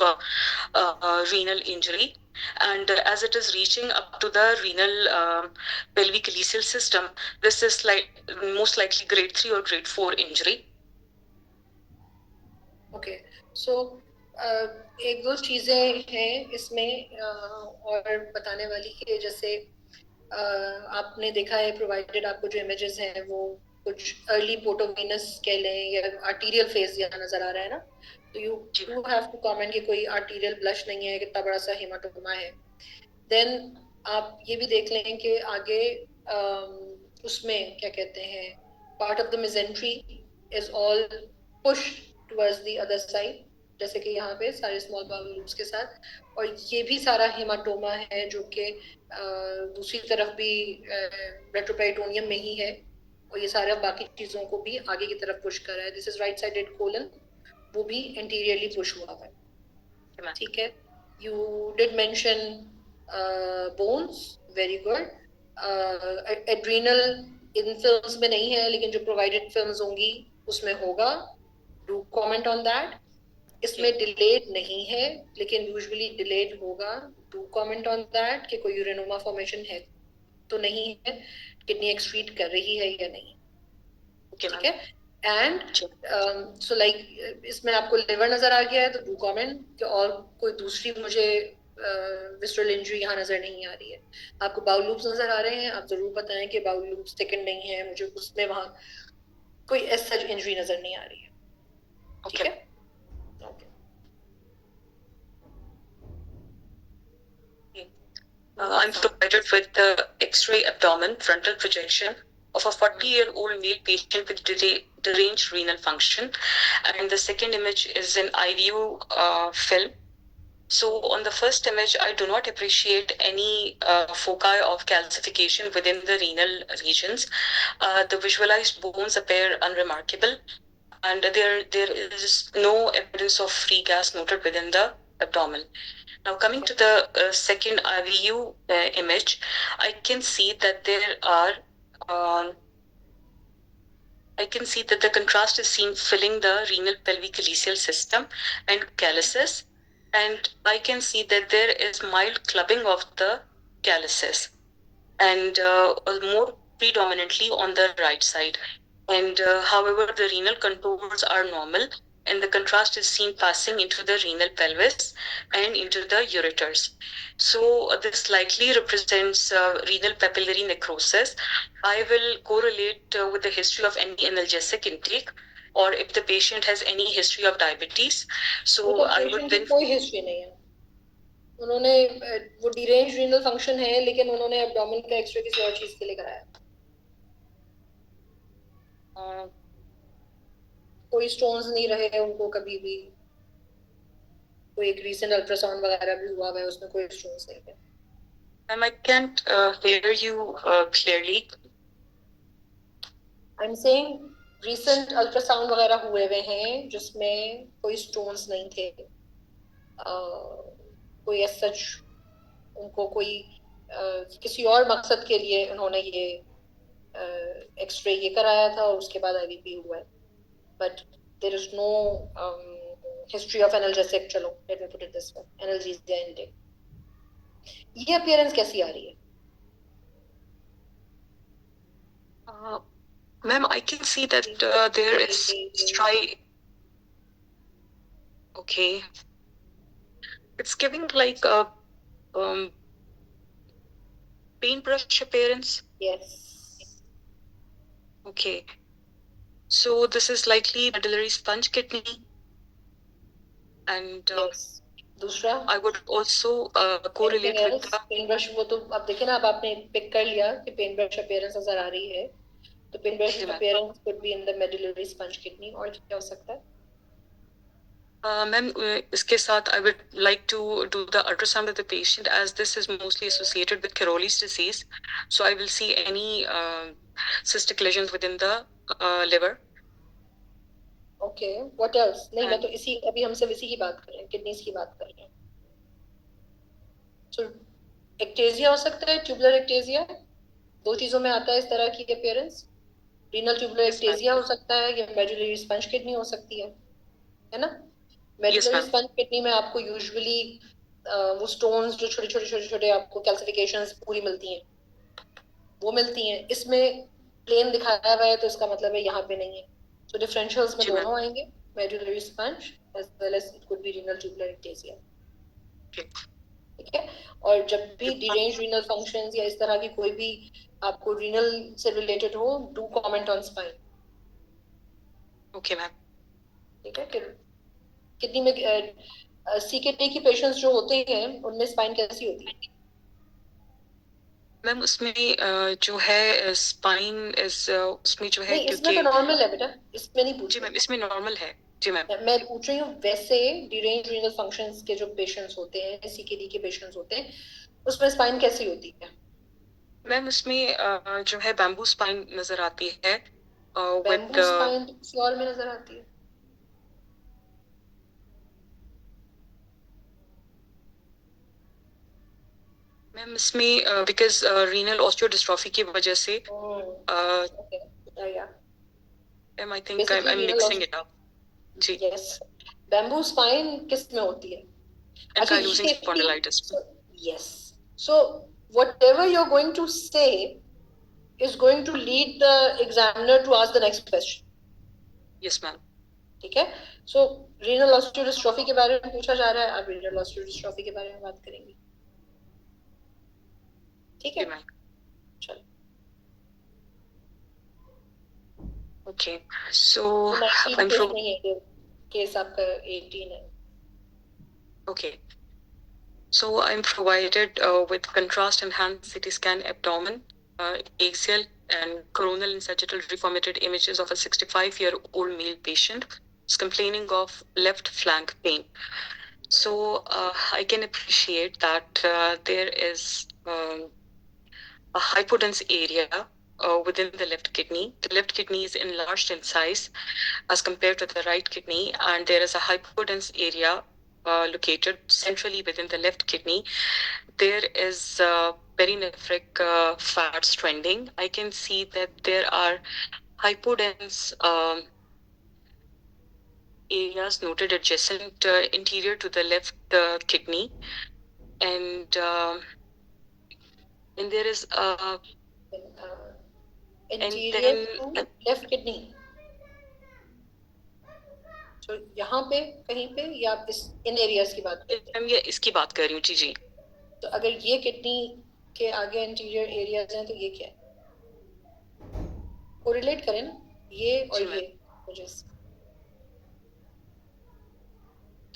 renal injury. And as it is reaching up to the renal pelvic calyceal system, this is most likely grade 3 or grade 4 injury. Okay. So एक दो चीजें हैं इसमें और बताने वाली कि जैसे आपने देखा है, प्रोवाइडेड आपको जो इमेजेस हैं वो कुछ अर्ली पोर्टोवेनस कह लें या आर्टीरियल फेज यहाँ नजर आ रहा है ना, तो यू हैव टू कमेंट कि कोई आर्टीरियल ब्लश नहीं है, कितना बड़ा सा हेमाटोमा है. देन आप ये भी देख लें कि आगे उसमें क्या कहते हैं, part of the mesentery is all push towards the other side, जैसे कि यहाँ पे सारे स्मॉल बाउल लूप्स के साथ, और ये भी सारा हेमाटोमा है जो कि दूसरी तरफ भी रेट्रोपेरिटोनियम में ही है, और ये सारा बाकी चीजों को भी आगे की तरफ पुश कर रहा है. This is right sided colon, वो भी एंटीरियरली पुश हुआ है. ठीक है. You did mention bones, very good. Adrenal in films में नहीं है, लेकिन जो प्रोवाइडेड फिल्म्स होंगी उसमें होगा. Do comment on that. इसमें डिलेड नहीं है, लेकिन यूजुअली डिलेड होगा. डू कमेंट ऑन दैट कि कोई यूरेनोमा फॉर्मेशन है तो नहीं है, किडनी एक्सक्रीट कर रही है या नहीं. ठीक है. एंड सो लाइक इसमें आपको लिवर नजर आ गया है तो डू कमेंट कि और कोई दूसरी मुझे विसरल इंजरी यहाँ नजर नहीं आ रही है. आपको बाउल लूप्स नजर आ रहे हैं, आप जरूर बताएं कि बाउल लूप्स थिकन नहीं है, मुझे उसमें वहां कोई ऐसा इंजरी नजर नहीं आ रही है. ठीक है. I'm provided with the X-ray abdomen frontal projection of a 40-year-old male patient with deranged renal function, and the second image is an IVU film. So on the first image, I do not appreciate any foci of calcification within the renal regions. The visualized bones appear unremarkable, and there is no evidence of free gas noted within the abdomen. Now coming to the second IVU image, I can see that there are I can see that the contrast is seen filling the renal pelvic calyceal system and calyces, and I can see that there is mild clubbing of the calyces, and more predominantly on the right side. And however, the renal contours are normal, and the contrast is seen passing into the renal pelvis and into the ureters. So this likely represents renal papillary necrosis. I will correlate with the history of any analgesic intake, or if the patient has any history of diabetes. So I would then. कोई history नहीं है. उन्होंने वो derange renal function है, लेकिन उन्होंने abdomen का x ray किसी और चीज के लिए कराया. कोई स्टोन्स नहीं रहे हैं उनको कभी भी. कोई एक रीसेंट अल्ट्रासाउंड वगैरह भी हुआ है, उसमें कोई स्टोन्स नहीं है. I can't hear you clearly. I'm saying recent ultrasound वगैरह हुए हैं जिसमें कोई स्टोन्स नहीं थे. कोई as such उनको कोई किसी और मकसद के लिए उन्होंने ये एक्सरे ये कराया था और उसके बाद IVP हुआ है. But there is no history of analgesic, चलो let me put it this way, analgesia intake, ये अपीयरेंस कैसी आ रही है? Ma'am, I can see that there is okay. It's giving like a paintbrush appearance. Yes. Okay. So this is likely medullary sponge kidney. And Yes. दूसरा I would also correlate with the paintbrush, वो तो अब देखिए ना, अब आपने pick कर लिया कि पेन ब्रश अपीयरेंस नजर आ रही है, तो paintbrush appearance could be in the medullary sponge kidney, और क्या हो सकता है? Ma'am, इसके साथ I would like to do the ultrasound of the patient, as this is mostly associated with Caroli's disease. So I will see any cystic lesions within the liver. Okay, what else? नहीं, मैं तो इसी, अभी हम सब इसी की बात कर रहे हैं, किडनीज की बात कर रहे हैं. So एक्टेजिया हो सकता है, ट्यूबुलर एक्टेजिया, दो चीजों में आता है इस तरह की अपीयरेंस. रीनल ट्यूबुलर एक्टेजिया हो सकता है, या मेडुलरी स्पंज किडनी हो सकती है ना? मेडुलरी स्पंज किडनी में आपको यूजुअली वो स्टोन्स जो छोटे छोटे छोटे छोटे आपको कैल्सिफिकेशंस पूरी मिलती हैं, वो मिलती हैं. इसमें प्लेन दिखाया हुआ है, तो इसका मतलब है यहाँ पे नहीं है. So differentials में दोनों आएंगे, medullary sponge as well as it could be renal tubular ectasia. ठीक है. और जब भी deranged renal functions या इस तरह की कोई भी आपको renal से related हो, do comment on spine. Okay, ma'am. ठीक है. किडनी में CKD की पेशेंट्स जो होते हैं, उनमें स्पाइन कैसी होती है? मैम उसमें जो है स्पाइन उसमें जो है, इसमें तो नॉर्मल है बेटा, इसमें नहीं पूछ. जी मैम, इसमें नॉर्मल है. जी मैम, मैं पूछ रही हूँ वैसे डिरेंज्ड रीनल फंक्शंस के जो पेशेंट्स होते हैं, CKD के पेशेंट्स होते हैं, उसमें स्पाइन कैसी होती है? मैम उसमें जो है बैम्बू स्पाइन नजर आती है. बैम्बू स्पाइन किसी और में नजर आती है? मैम इसमें बिकॉज रीनल ऑस्टियोडिस्ट्रॉफी की वजह से ma'am I think I am mixing it up. जी. यस. बैम्बू स्पाइन किस में होती है? Ankylosing spondylitis. Yes. So whatever you're going to say is going to lead the examiner to ask the next question. Yes, ma'am. ठीक है. So renal osteodystrophy के बारे में पूछा जा रहा है, अब renal osteodystrophy के बारे में बात करेंगे. ठीक है. चलो. Okay. So I'm from. Case आपका 18 है. Okay. So I'm provided with contrast enhanced CT scan abdomen, axial and coronal and sagittal reformated images of a 65-year-old male patient who's complaining of left flank pain. So I can appreciate that there is a hypodense area within the left kidney. The left kidney is enlarged in size as compared to the right kidney, and there is a hypodense area located centrally within the left kidney. There is perinephric fats trending. I can see that there are hypodense areas noted adjacent interior to the left kidney, and there is a interior to left kidney. तो यहाँ पे कहीं पे, या आप इस इन areas की बात करते हैं? मैं ये इसकी बात कर रही हूँ. जी जी. तो अगर ये किडनी के आगे इंटीरियर एरियाज हैं, तो ये क्या है? कोरिलेट करें ना, ये और ये वजह से.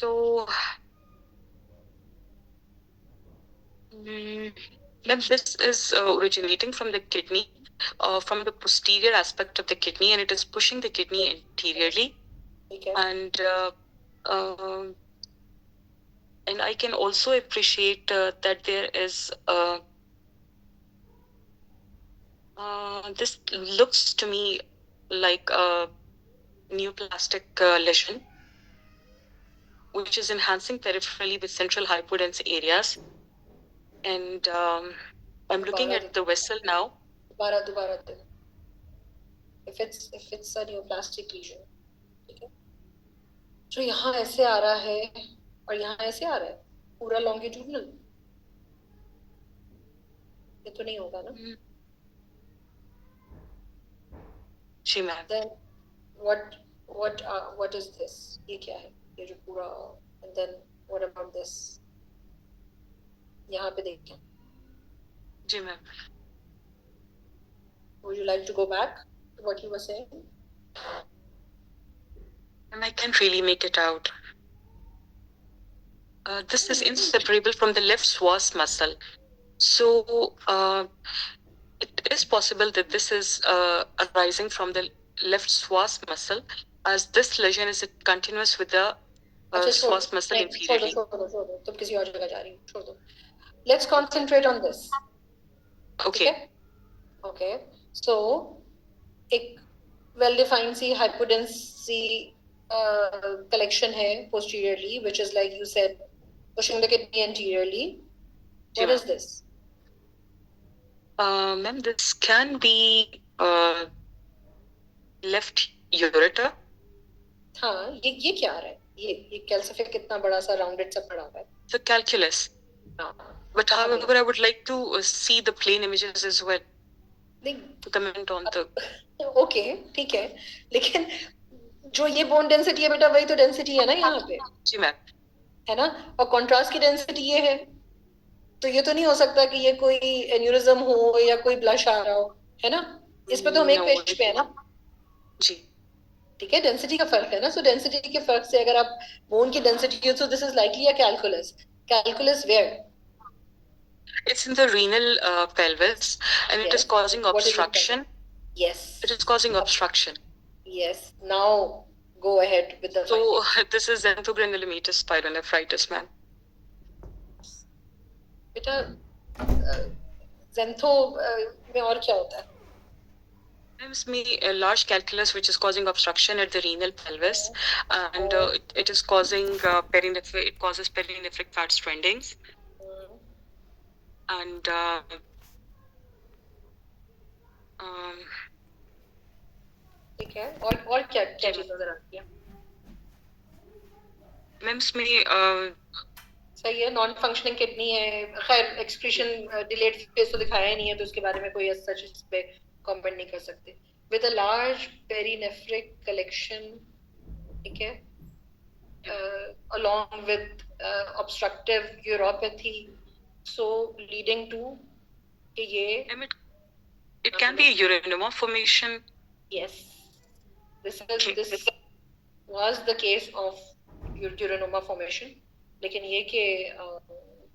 तो this is originating from the kidney, from the posterior aspect of the kidney, and it is pushing the kidney anteriorly. Okay. And I can also appreciate that there is this looks to me like a neoplastic lesion, which is enhancing peripherally with central hypodense areas. And I'm looking at the vessel now. दोबारा. If it's a neoplastic lesion, okay. जो यहाँ ऐसे आ रहा है और यहाँ ऐसे आ रहा है पूरा लॉन्गिट्यूडनल, ये तो नहीं होगा ना? जी ma'am. Then what is this? ये क्या है? ये जो पूरा, and then what about this? यहाँ पे देखें. जी ma'am. Would you like to go back to what you were saying? And I can't really make it out. This is inseparable from the left psoas muscle. So it is possible that this is arising from the left psoas muscle, as this lesion is continuous with the अच्छा, छोड़ psoas दो. muscle नहीं, inferiorly. छोड़ दो. तुम किसी और जगह जा रही हो. छोड़ दो. Let's concentrate on this. Okay. Okay. So एक well defined सी hypodense सी collection है posteriorly, which is like you said, pushing the kidney anteriorly. What is this? Ma'am, this can be left ureter. हाँ, ये क्या आ रहा है? ये calcific कितना बड़ा सा rounded सा पड़ा हुआ है. The calculus. हाँ. But कहाँ पे? however, I would like to see the plain images as well नहीं, to comment on the. Okay, ठीक है, लेकिन जो ये बोन डेंसिटी है बेटा, वही तो डेंसिटी है ना यहाँ पे, जी मैम. है ना? और कॉन्ट्रास्ट की डेंसिटी ये है, तो ये तो नहीं हो सकता कि ये कोई एन्यूरिज्म हो या कोई ब्लश आ रहा हो, है ना? इस पे तो हम एक पेज पे है ना. जी. ठीक है, डेंसिटी का फर्क है ना. सो डेंसिटी के फर्क से अगर आप बोन की डेंसिटी हो, तो this is likely a calculus. Calculus where? It's in the renal pelvis, and it is causing What is it? obstruction. Yes. It is causing obstruction. Yes. Now go ahead with the. So this is xanthogranulomatous pyelonephritis, ma'am. बेटा ज़ेंथो में और क्या होता है? Gives me a large calculus which is causing obstruction at the renal pelvis, and it is causing it causes perinephric fat strandings, and ठीक है, और क्या क्या चीज नजर आती है? मैम्स में सही है, नॉन फंक्शनिंग किडनी है. खैर, एक्सक्रीशन डिलेड फेज तो दिखाया ही नहीं है, तो उसके बारे में कोई सच इस पे कमेंट नहीं कर सकते. विद अ लार्ज पेरिनेफ्रिक कलेक्शन, ठीक है, along with obstructive uropathy, so leading to कि ये it can be a urinoma formation. Yes, this was the case of urinoma formation. लेकिन ये कि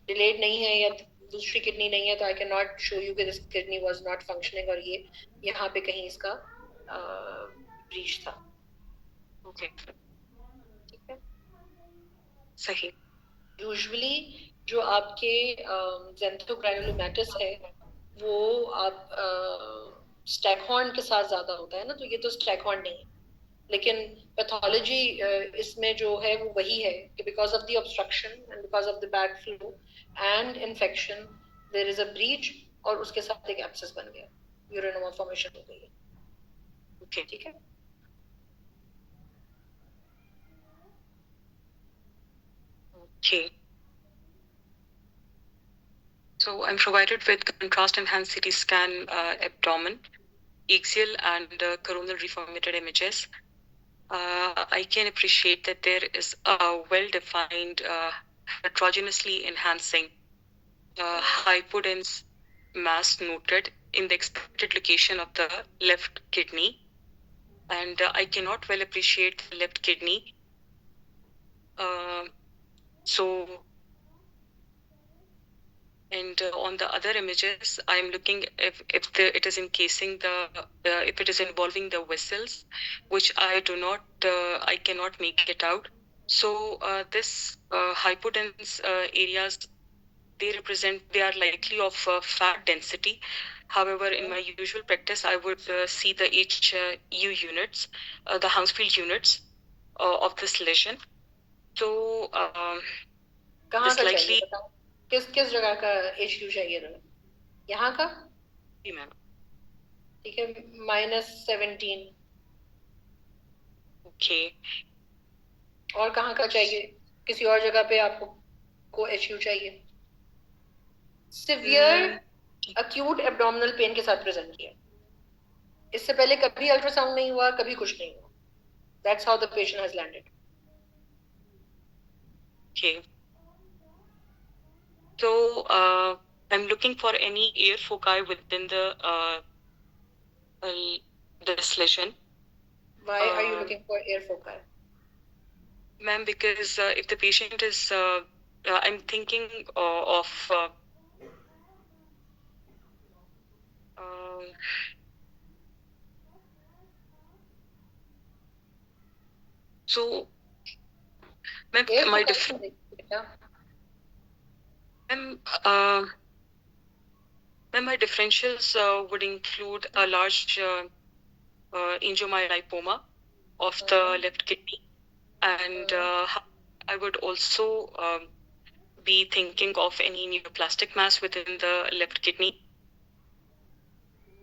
delayed नहीं है या दूसरी किडनी नहीं है, तो I cannot show you कि this kidney was not functioning और ये यहाँ पे कहीं इसका breach था. Okay. ठीक है. सही. Usually जो आपके xanthogranulomatous है, वो आप स्टैकहॉर्न के साथ ज्यादा होता है ना, तो ये तो स्टैकहॉर्न नहीं है. लेकिन पैथोलॉजी इसमें जो है वो वही है कि because of the obstruction and because of the bad flow and infection there is a breach, और उसके साथ एक एब्सेस बन गया, यूरिनोमा फॉर्मेशन हो गई है. ओके. ठीक है. Okay. So I'm provided with contrast enhanced CT scan abdomen, axial and coronal reformated images. I can appreciate that there is a well-defined heterogenously enhancing hypodense mass noted in the expected location of the left kidney, and I cannot well appreciate the left kidney. And on the other images, I'm looking if it is encasing if it is involving the vessels, which I cannot make it out. So this hypodense areas, they are likely of fat density. However, in my usual practice, I would see the HU units, the Hounsfield units of this lesion. So कहाँ का चाहिए बताओ? किस जगह का HU चाहिए तुम्हें? यहाँ का? जी मैम. ठीक है, -17. Okay. और कहाँ का चाहिए? किसी और जगह पे आपको को एचयू चाहिए? सिवियर अक्यूट एब्डोमिनल पेन के साथ प्रेजेंट किया, इससे पहले कभी अल्ट्रासाउंड नहीं हुआ, कभी कुछ नहीं हुआ. That's how the patient has landed. Okay. So, I'm looking for any air foci within this lesion. Why are you looking for air foci? Ma'am, because if the patient is, I'm thinking of so, ma'am, Air my foci बेटा. ma'am, my differentials would include a large angiomyolipoma of the left kidney, and I would also be thinking of any neoplastic mass within the left kidney.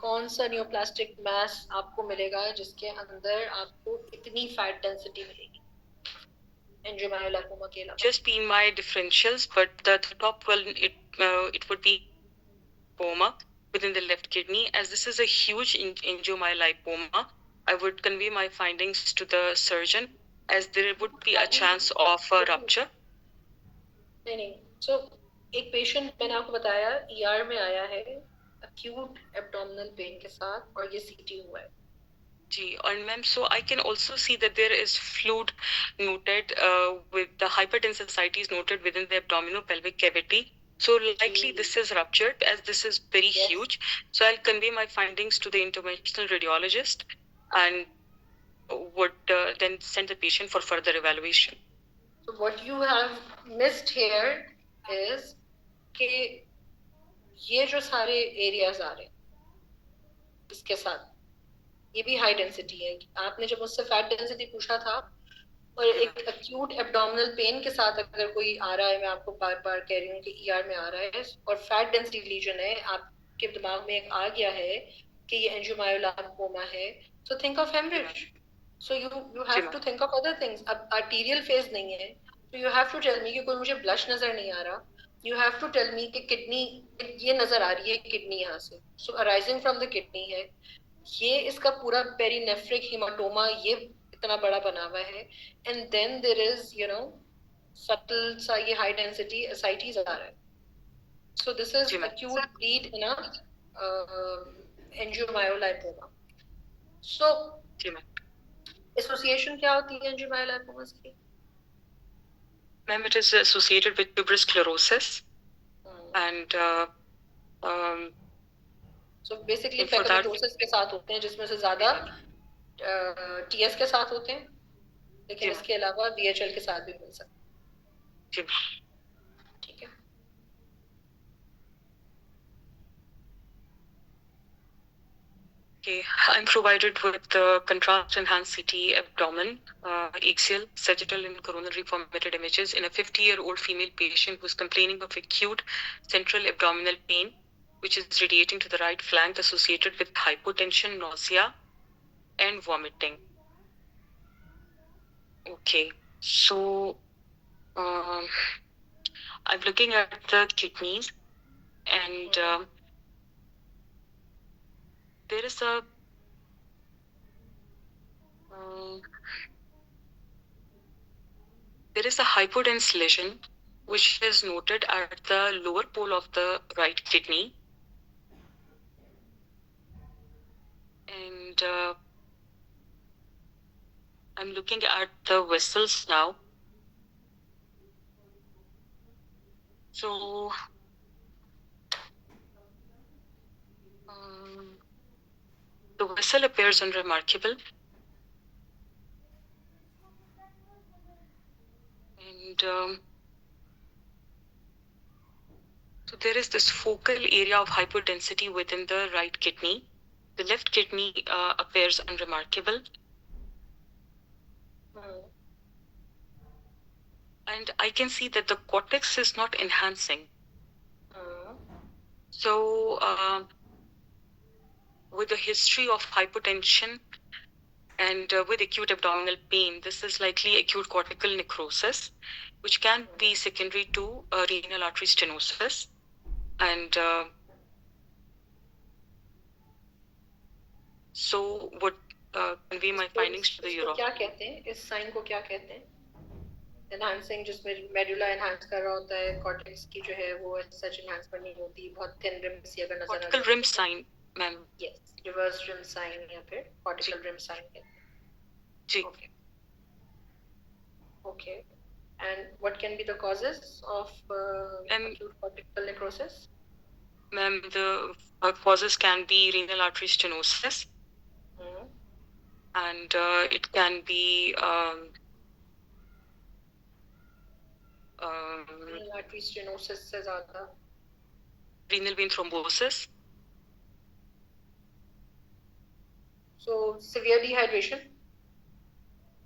कौन सा neoplastic मास आपको मिलेगा जिसके अंदर आपको इतनी fat density मिलेगी एंजियोमायोलाइपोमा के अलावा? Just be my differentials, but the top one, it would be lipoma within the left kidney. As this is a huge angiomyolipoma, I would convey my findings to the surgeon, as there would be a chance of a rupture. नहीं. So एक patient मैंने आपको बताया ER में आया है acute abdominal pain के साथ और ये CT हुआ है. And ma'am, so I can also see that there is fluid noted with the hypertensive ascites noted within the abdominopelvic cavity. So likely this is ruptured, as this is very huge. So I'll convey my findings to the interventional radiologist and would then send the patient for further evaluation. So what you have missed here is कि ये जो सारे areas आ रहे हैं इसके साथ ये भी हाई डेंसिटी है. आपने जब मुझसे फैट डेंसिटी पूछा था और एक एक्यूट एब्डोमिनल पेन के साथ अगर कोई आ रहा है, मैं आपको बार बार कह रही हूँ कि ER में आ रहा है और फैट डेंसिटी लीजन है, आपके दिमाग में एक आ गया है कि ये एंजियोमायोलाइपोमा है, so think of haemorrhage. So you have to think of other things. अब आर्टीरियल फेज नहीं है, तो you have to tell me कि कोई मुझे ब्लश नजर नहीं आ रहा. You have to tell me कि किडनी ये नजर आ रही है, किडनी यहाँ से, सो अराइजिंग फ्रॉम द किडनी है, ये इसका पूरा पेरिनेफ्रिक हिमाटोमा ये इतना बड़ा बना हुआ है, and then there is subtle सा ये हाई डेंसिटी एसाइटीज आ रहा है. So this is acute bleed in a angiomyolipoma. So association क्या होती है एंजियोमायोलाइपोमा की? Ma'am, it is associated with tuberous sclerosis and so basically फेकोसिटोसिस के साथ होते हैं, जिसमें से ज्यादा TS के साथ होते हैं, लेकिन इसके अलावा VHL के साथ भी मिल सकते हैं. ठीक है. Okay, I'm provided with contrast enhanced CT abdomen, axial, sagittal, and coronary formatted images in a 50-year-old female patient who's complaining of acute central abdominal pain, which is radiating to the right flank, associated with hypotension, nausea, and vomiting. Okay, so I'm looking at the kidneys, and there is a hypodense lesion which is noted at the lower pole of the right kidney, and I'm looking at the vessels now. So the vessel appears unremarkable, and so there is this focal area of hyperdensity within the right kidney. The left kidney appears unremarkable, and I can see that the cortex is not enhancing. So with a history of hypotension and with acute abdominal pain. This is likely acute cortical necrosis, which can be secondary to renal artery stenosis. And so would convey my findings to the इसको क्या urologist. कहते हैं, इस sign को क्या कहते हैं? Enhancing, जिसमें मेडुला एनहांस कर रहा होता है, कॉर्टेक्स की जो है वो सच एनहांसमेंट नहीं होती, बहुत थिन रिम्स अगर नजर आ Cortical जाए, rim sign, ma'am. Yes, reverse rim sign या फिर कॉर्टिकल रिम साइन कहते हैं. जी. Okay. Okay. And what can be the causes of acute cortical necrosis? Ma'am, the causes can be renal artery stenosis, Hmm. and it can be Renal artery stenosis से ज़्यादा renal vein thrombosis. so severe dehydration.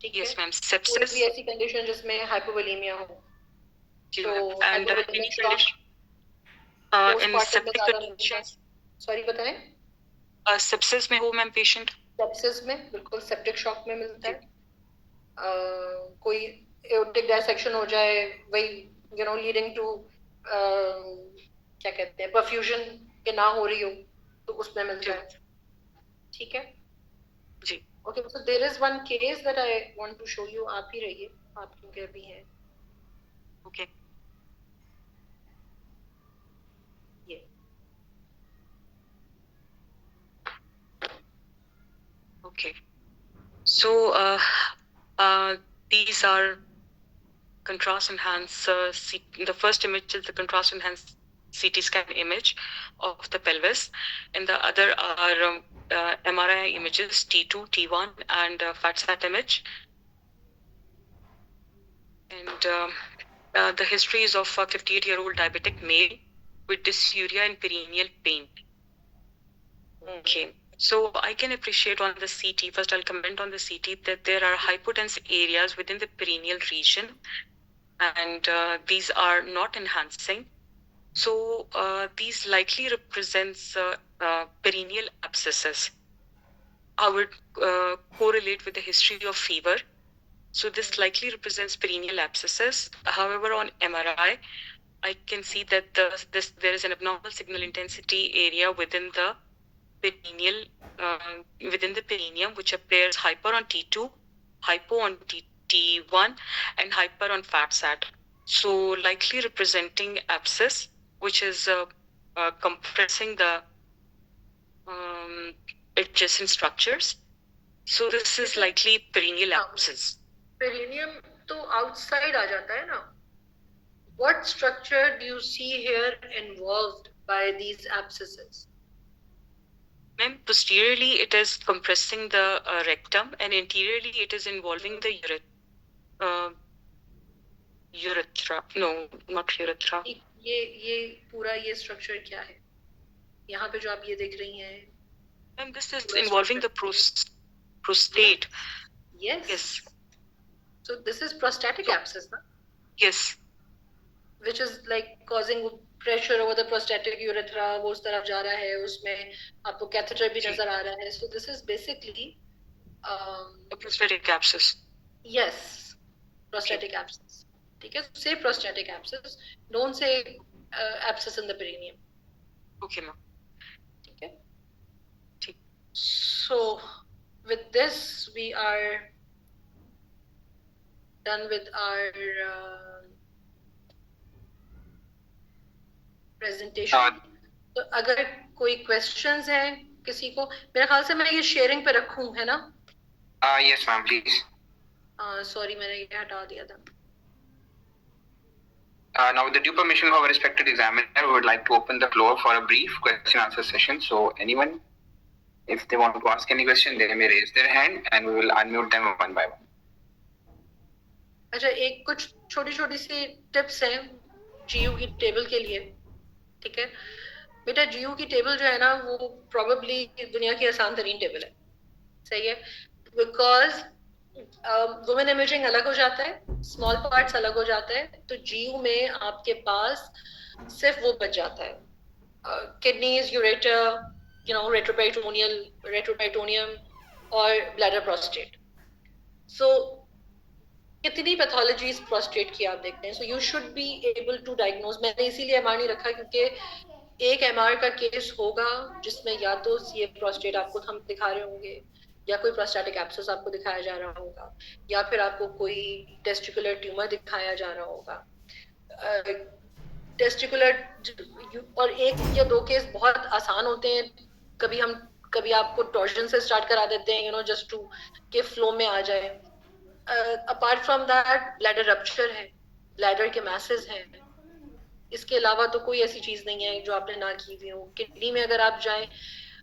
ठीक Yes, है. ma'am. कोई Sepsis. भी ऐसी condition जिसमें hypovolaemia हो. जी, So ma'am. And hypovolemic any shock, condition in postpartum में septic ज़्यादा conditions. सॉरी बताएं. Sepsis में हो मैम patient. सेप्सिस में बिल्कुल सेप्टिक शॉक में मिलता है. कोई एओर्टिक डायसेक्शन हो जाए, वही लीडिंग टू क्या कहते हैं, परफ्यूजन के ना हो रही हो तो उसमें मिलता है. ठीक है. जी. Okay, so there is one case that I want to show you. आप ही रहिए, आप क्योंकि अभी हैं. Okay. ये. Okay. So these are contrast enhanced. The first image is the contrast enhanced CT scan image of the pelvis, and the other are MRI images, T2, T1, and FAT-SAT image. And the history is of a 58-year-old diabetic male with dysuria and perineal pain. Okay. So I can appreciate on the CT, first I'll comment on the CT that there are hypotense areas within the perineal region, and these are not enhancing. So these likely represents perineal abscesses. I would correlate with the history of fever. So this likely represents perineal abscesses. However, on MRI, I can see that there is an abnormal signal intensity area within the perineal, within the perineum, which appears hyper on T2, hypo on T1, and hyper on FAT-SAT. So likely representing abscess, which is compressing the adjacent structures. So this is likely perineal abscess. Perineum तो outside आ जाता है ना. What structure do you see here involved by these abscesses? Ma'am, posteriorly it is compressing the rectum, and interiorly it is involving the urethra. No, not urethra. ये पूरा ये structure क्या है? यहाँ पे जो आप ये देख रही हैं. Ma'am, this is involving the prostate. Yes. So this is prostatic abscess, na? Yes. Which is like causing pressure over the prostatic urethra. वो उस तरफ जा रहा है, उसमें आपको catheter भी नजर आ रहा है. So this is basically a prostatic abscess. Yes, prostatic abscess. ठीक है, say prostatic abscess. Don't say abscess in the perineum. Okay, ma'am. ठीक है. So with this we are done with our presentation. तो अगर कोई questions हैं किसी को, मेरे ख्याल से मैं ये sharing पे रखूं, है ना? Yes, ma'am, please. Sorry, मैंने ये हटा दिया था. Now, with the due permission of our respected examiner, we would like to open the floor for a brief question answer session. So anyone, if they want to ask any question, they may raise their hand and we will unmute them one by one. अच्छा, एक कुछ छोटी-छोटी सी tips हैं GU की table के लिए. ठीक है बेटा, GU की टेबल जो है ना वो probably दुनिया की आसान तरीन टेबल है. सही है, because वुमेन इमेजिंग अलग हो जाता है, स्मॉल पार्ट्स अलग हो जाते हैं, तो GU में आपके पास सिर्फ वो बच जाता है. किडनीज, यूरेटर, रेट्रोपेरिटोनियम, और ब्लैडर प्रोस्टेट. सो कितनी पैथोलॉजीज प्रोस्टेट की आप देखते हैं. So you should be able to diagnose. मैंने इसीलिए एमआर नहीं रखा क्योंकि एक एमआर का केस होगा जिसमें या तो ये प्रोस्टेट आपको हम दिखा रहे होंगे, या कोई प्रोस्टेटिक एब्सेस आपको दिखाया जा रहा होगा, या फिर आपको कोई टेस्टिकुलर ट्यूमर दिखाया जा रहा होगा. टेस्टिकुलर और एक या दो केस बहुत आसान होते हैं. कभी आपको टॉर्जन से स्टार्ट करा देते हैं, यू नो, जस्ट टू के फ्लो में आ जाए. Apart from that bladder rupture है, ब्लैडर के मैसेज हैं. इसके अलावा तो कोई ऐसी चीज नहीं है जो आपने ना की हुई हो. किडनी में अगर आप जाएं,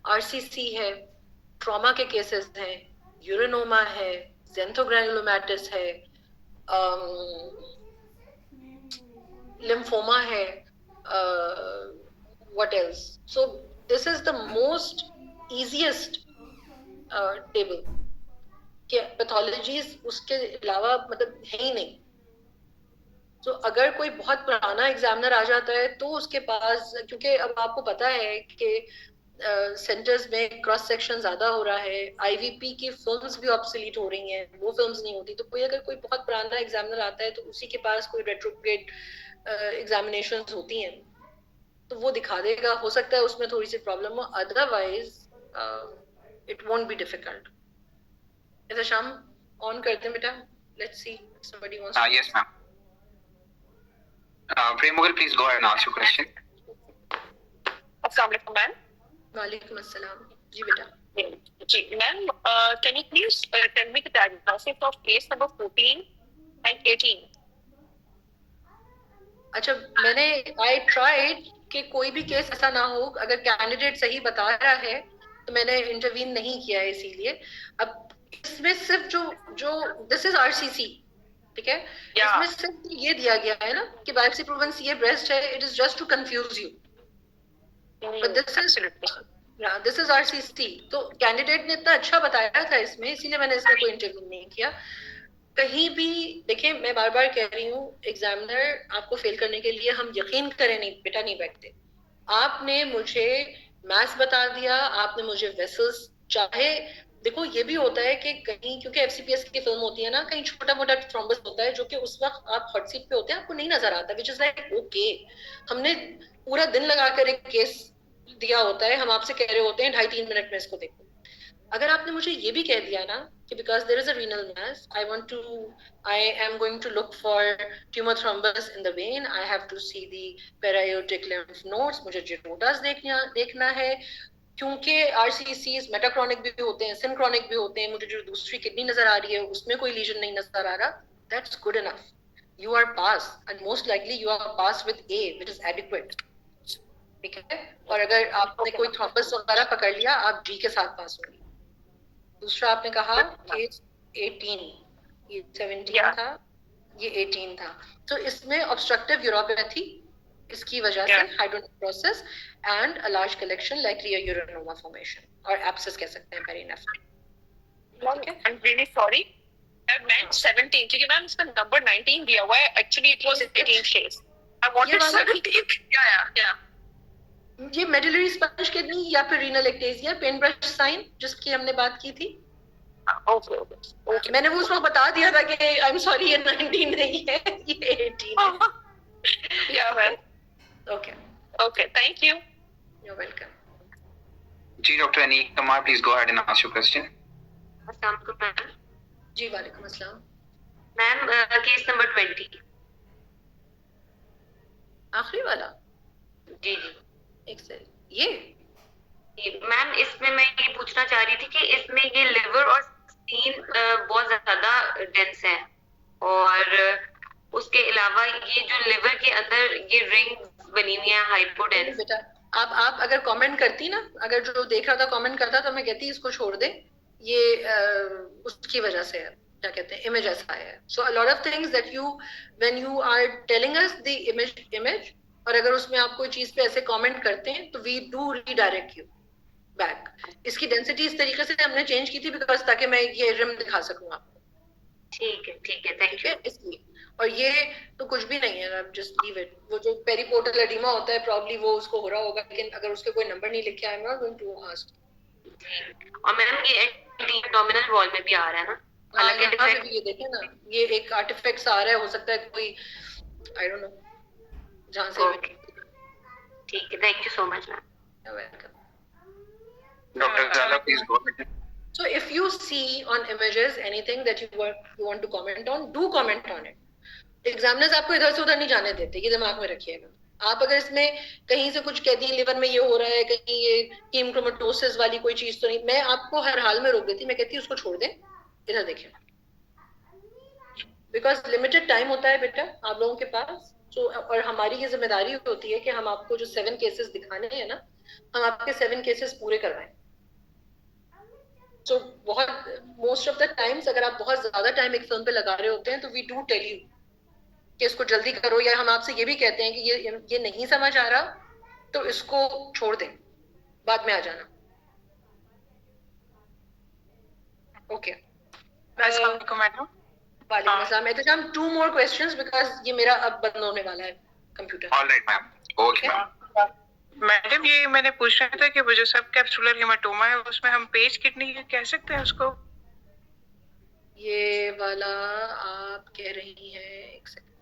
आरसीसी है, ट्रॉमा के केसेस हैं, यूरिनोमा है, ज़ेंथोग्रेनुलोमैटिस है, लिम्फोमा है, what else? So this is the most easiest table कि पैथोलॉजीज उसके अलावा मतलब है ही नहीं. तो अगर कोई बहुत पुराना एग्जामिनर आ जाता है तो उसके पास, क्योंकि अब आपको पता है कि सेंटर्स में क्रॉस सेक्शन ज्यादा हो रहा है, आईवीपी की फिल्म्स भी ऑब्सोलीट हो रही हैं, वो फिल्म्स नहीं होती. तो अगर कोई बहुत पुराना एग्जामिनर आता है तो उसी के पास कोई रेट्रोग्रेड एग्जामिनेशंस होती हैं तो वो दिखा देगा. हो सकता है उसमें थोड़ी सी प्रॉब्लम हो, otherwise it won't be difficult. ऐसा शाम ऑन करते हैं बेटा. Let's see somebody wants to... Yes, ma'am. Prem Mughal, please go ahead and ask your question. अस्सलाम वालेकुम मैम. वालेकुम अस्सलाम. जी बेटा. जी ma'am, can you please tell me the diagnosis of case number 14 and 18? अच्छा, मैंने आई ट्राइड कि कोई भी केस ऐसा ना हो. अगर कैंडिडेट सही बता रहा है तो मैंने इंटरवीन नहीं किया है. इसीलिए अब इसमें सिर्फ जो दिस इज आरसीसी, ठीक है, इसमें सिर्फ ये दिया गया है ना कि बायोप्सी प्रूवन सीए ब्रेस्ट है. It is just to confuse you, but this is RCC. तो कैंडिडेट ने इतना अच्छा बताया था इसमें, इसीलिए मैंने इसमें कोई इंटरव्यू नहीं किया. कहीं भी देखिए, मैं बार बार कह रही हूँ, एग्जामिनर आपको फेल करने के लिए हम यकीन करें नहीं बेटा, नहीं बैठते. आपने मुझे मैथ्स बता दिया, आपने मुझे वेसल्स, चाहे देखो ये भी होता है कि कहीं, क्योंकि एफसीपीएस की फिल्म होती है ना, कहीं छोटा मोटा थ्रोम्बस होता है जो कि उस वक्त आप हॉट सीट पे होते हैं, आपको नहीं नजर आता, विच इज लाइक ओके. हमने पूरा दिन लगाकर एक केस दिया होता है, हम आपसे कह रहे होते हैं 2.5-3 मिनट में इसको देखो. अगर आपने मुझे ये भी कह दिया ना कि because there is a renal mass, I am going to look for tumour thrombus in the vein, I have to see the periaortic lymph nodes, मुझे जिरोटास देखना है, क्योंकि आरसीसीज मेटाक्रॉनिक भी होते हैं, सिनक्रॉनिक भी होते हैं. मुझे जो दूसरी किडनी नजर आ रही है उसमें कोई लीजन नहीं नजर आ रहा. That's good enough. You are pass and most likely you are pass with a which is adequate, ठीक है. और अगर आपने कोई थ्रोम्बस वगैरह पकड़ लिया, आप जी के साथ पास होंगे. दूसरा आपने कहा कि 18, ये 17 था, ये 18 था. तो इसमें ऑब्स्ट्रक्टिव यूरोपैथी, इसकी वजह से hydronephrosis and a large collection likely a urinoma formation, और एब्सेस कह सकते हैं पेरिनेफ्रल. ठीक है. I am really sorry, I meant 17 क्योंकि मैम इसका नंबर 19 दिया हुआ है. Actually it was 18 case. I wanted 17. या ये मेडुलरी स्पंज किडनी या फिर renal ectasia, paintbrush sign जिसकी हमने बात की थी. ओके. मैंने वो उसको बता दिया था कि आई एम सॉरी ये 19 नहीं है, ये 18 है. Yeah ma'am. Okay, thank you. You are welcome. जी doctor Aneek Kumar, please go ahead and ask your question. अस्सलाम वालेकुम मैम. जी वालेकुम अस्सलाम. Ma'am, case number 20. आखिरी वाला. जी जी. एक सेकंड. ये मैम, इसमें मैं ये पूछना चाह रही थी कि इसमें ये लिवर और स्प्लीन बहुत ज्यादा डेंस है, और उसके अलावा ये जो लिवर के अंदर ये रिंग्स बनी हुई है हाइपोडेंस. बेटा आप अगर कमेंट करती ना, अगर जो देख रहा था कमेंट करता तो मैं कहती इसको छोड़ दे, ये उसकी वजह से है, क्या कहते हैं, इमेज ऐसा है. So a lot of things that you when you are telling us the image, और अगर उसमें आप कोई चीज पे ऐसे कमेंट करते हैं तो we do redirect you back. इसकी डेंसिटी इस तरीके से हमने चेंज की थी बिकॉज ताकि मैं ये रिम दिखा सकूं आपको. ठीक है, थैंक यू. इसलिए, और ये तो कुछ भी नहीं है, जस्ट लीव इट. वो जो पेरीपोर्टल एडिमा होता है प्रॉब्ली वो उसको हो रहा होगा, लेकिन अगर उसके कोई नंबर नहीं लिखे, I am not going to ask. और मैम ये एब्डोमिनल वॉल में भी आ रहा है ना? हाँ, हालांकि यहाँ पे भी ये देखें ना, ये एक आर्टिफैक्ट्स आ रहा है, हो सकता है कोई आई डोंट नो जहाँ से भी। ठीक है, thank you so much ma'am. Welcome. Dr. Zala, please go ahead. So if you see on images anything that you want to comment on, do comment on it. Examiners आपको इधर से उधर नहीं जाने देते, ये दिमाग में रखिएगा। आप अगर इसमें कहीं से कुछ कह दिए लिवर में ये हो रहा है, कहीं ये हीमक्रोमेटोसिस वाली कोई चीज तो नहीं, मैं आपको हर हाल में रोक देती, मैं कहती उसको छोड़ दें, इधर देखें, बिकॉज लिमिटेड टाइम होता है बेटा आप लोगों के पास। तो और हमारी ये जिम्मेदारी होती है कि हम आपको जो 7 केसेस दिखाने हैं ना, हम आपके 7 केसेस पूरे करवाएं। तो बहुत मोस्ट ऑफ द टाइम्स अगर आप बहुत ज्यादा टाइम एक फिल्म पे लगा रहे होते हैं तो वी डू टेल यू कि इसको जल्दी करो, या हम आपसे ये भी कहते हैं कि ये नहीं समझ आ रहा तो इसको छोड़ दें, बाद में आ जाना। Okay, madam. वालेकुम अस्सलाम। एहतशाम, 2 more questions because ये मेरा अब बंद होने वाला है computer. All right, ma'am. Okay, ma'am. Madam ये मैंने पूछना था कि वो जो सब कैप्सुलर हेमाटोमा है उसमें हम पेज किडनी कह सकते हैं उसको? ये वाला आप कह रही हैं, एक सेकंड,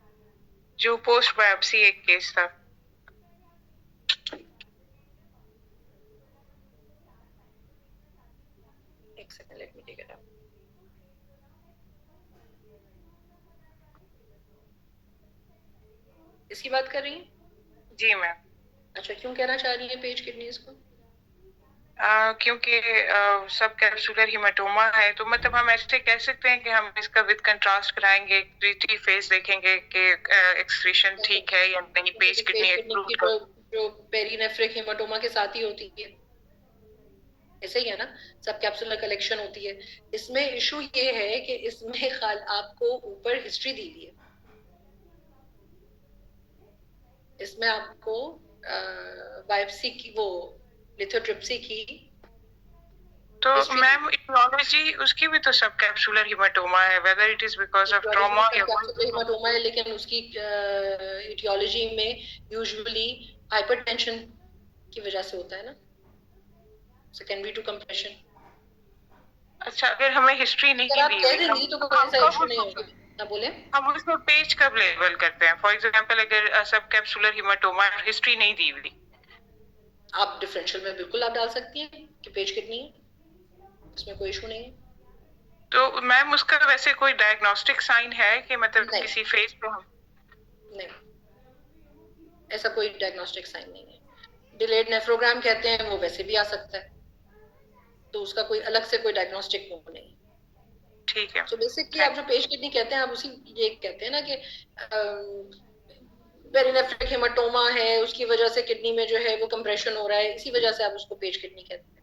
जो पोस्ट बायोप्सी एक केस था। एक second, let me take it up. इसकी बात कर रही हैं? जी मैम। अच्छा, क्यों कहना चाह रही है पेज किडनीज को? क्योंकि सब कैप्सुलर हेमाटोमा है, तो मतलब हम ऐसे कह सकते हैं कि हम इसका विद कंट्रास्ट कराएंगे, ट्रीटी फेज देखेंगे कि एक्सक्रीशन ठीक है या नहीं, पेज किडनी जो पेरिनेफ्रिक हेमाटोमा के साथ ही होती है, ऐसे ही है ना, सब कैप्सुलर कलेक्शन होती है। इसमें इशू ये है कि इसमें आपको ऊपर हिस्ट्री दी हुई है, इसमें आपको बायोप्सी की वो लिथोट्रिप्सी की। तो मैम इटियोलॉजी उसकी भी तो सब कैप्सुलर हेमाटोमा है, whether it is because of trauma या हेमाटोमा है, लेकिन उसकी इटियोलॉजी में यूजुअली हाइपरटेंशन की वजह से होता है ना, सेकेंडरी टू कंप्रेशन। अच्छा, अगर हमें हिस्ट्री नहीं दी तो कोई ऐसा इशू नहीं होगा ना, बोले हम उसको पेज कब लेबल करते हैं? फॉर एग्जांपल अगर सब कैप्सुलर हेमाटोमा हिस्ट्री नहीं दी हुई, आप डिफरेंशियल में बिल्कुल आप डाल सकती हैं कि पेज किडनी है, इसमें कोई इशू नहीं है। तो मैम उसका वैसे कोई डायग्नोस्टिक साइन है कि मतलब किसी फेज पे हम नहीं, ऐसा कोई डायग्नोस्टिक साइन नहीं है। डिलेड नेफ्रोग्राम कहते हैं, वो वैसे भी आ सकता है, तो उसका कोई अलग से कोई डायग्नोस्टिक वो नहीं। ठीक है। तो बेसिकली आप जो पेज किडनी कहते हैं, आप उसी ये कहते हैं ना कि पेरिनेफ्रिक हेमाटोमा है, उसकी वजह से किडनी में जो है वो कंप्रेशन हो रहा है, इसी वजह से आप उसको पेज किडनी कहते हैं।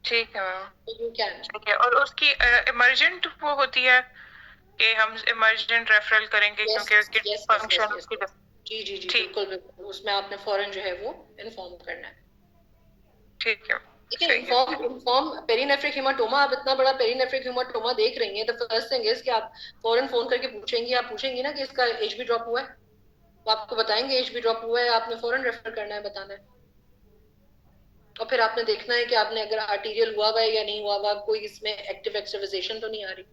ठीक है मैम। तो क्या है? ठीक है, और उसकी इमर्जेंट वो होती है कि हम इमर्जेंट रेफरल करेंगे क्योंकि किडनी फंक्शन उसकी जी जी जी बिल्कुल बिल्कुल, उसमें आपने फौरन जो है वो इन्फॉर्म करना है। ठीक है। लेकिन इन्फॉर्म पेरिनेफ्रिक हेमाटोमा, आप इतना बड़ा पेरिनेफ्रिक हेमाटोमा देख रही हैं, द फर्स्ट थिंग इज कि आप फौरन फोन करके पूछेंगी, आप पूछेंगी ना कि इसका एचबी ड्रॉप हुआ है, वो आपको बताएंगे एचबी ड्रॉप हुआ है, आपने फौरन रेफर करना है, बताना है। और फिर आपने देखना है कि आपने अगर आर्टीरियल हुआ हुआ है या नहीं हुआ हुआ, कोई इसमें एक्टिव एक्टिवेशन तो नहीं आ रही।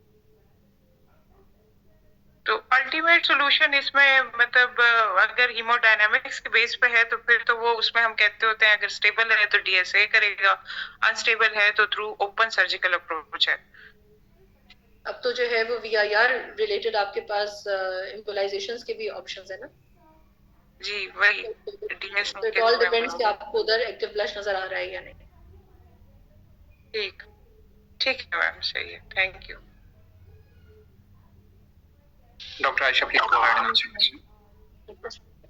तो अल्टीमेट सॉल्यूशन इसमें मतलब अगर हीमोडायनामिक्स के बेस पे है तो फिर तो वो उसमें हम कहते होते हैं अगर स्टेबल है तो डीएसए करेगा, अनस्टेबल है तो थ्रू ओपन सर्जिकल अप्रोच है। अब तो जो है वो वीआईआर रिलेटेड आपके पास एम्बोलाइजेशंस के भी ऑप्शंस है ना जी, वही डीएसए। तो इट ऑल डिपेंड्स कि आपको उधर एक्टिव ब्लश नजर आ रहा है या नहीं। ठीक है मैम, सही है, thank you. Dr. Aisha, please go ahead and answer question.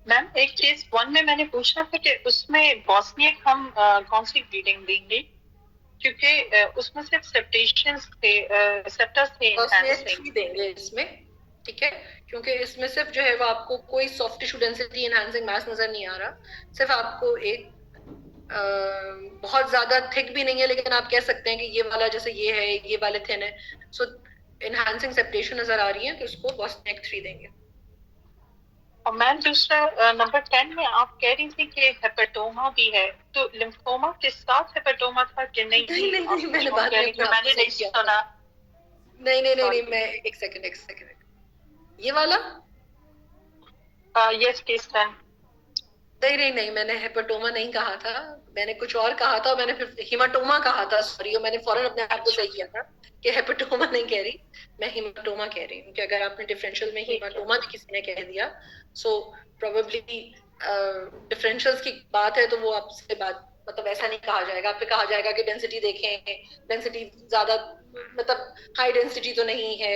Ma'am एक केस 1 में मैंने पूछा था कि उसमें बॉस्नियक हम कौन सी ब्रीडिंग देंगे, क्योंकि उसमें सिर्फ सेप्टेशंस थे, सेप्टस थे, बॉस्नियक देंगे इसमें, ठीक है, क्योंकि इसमें सिर्फ जो है वो आपको कोई सॉफ्ट टिश्यू डेंसिटी एनहांसिंग मास नजर नहीं आ रहा, सिर्फ आपको एक बहुत ज्यादा थिक भी नहीं है, लेकिन आप कह सकते हैं कि ये वाला जैसे ये है, ये वाले थिन है, सो एनहांसिंग सेप्टेशन नजर आ रही है, तो इसको बॉस्नियक 3 देंगे। और मैम दूसरा नंबर 10 में आप कह रही थी कि हेपेटोमा भी है, तो लिम्फोमा के साथ हेपेटोमा था कि नहीं? नहीं, मैंने बाद में अपने आप मैंने को नहीं सही किया। सुना। नहीं, मैं एक सेकंड, ये वाला यस केस 10। नहीं, मैंने हेपेटोमा नहीं कहा था, मैंने कुछ और कहा था, मैंने फिर हिमाटोमा कहा था, सॉरी, और मैंने फौरन अपने आप को सही किया था कि हेपेटोमा नहीं कह रही, मैं हिमाटोमा कह रही हूँ, कि अगर आपने डिफरेंशियल में हिमाटोमा भी किसी ने कह दिया, सो प्रोबेबली डिफरेंशियल्स की बात है तो वो आपसे बात, मतलब ऐसा नहीं कहा जाएगा, आप पे कहा जाएगा कि डेंसिटी देखें, डेंसिटी ज्यादा, मतलब हाई डेंसिटी तो नहीं है,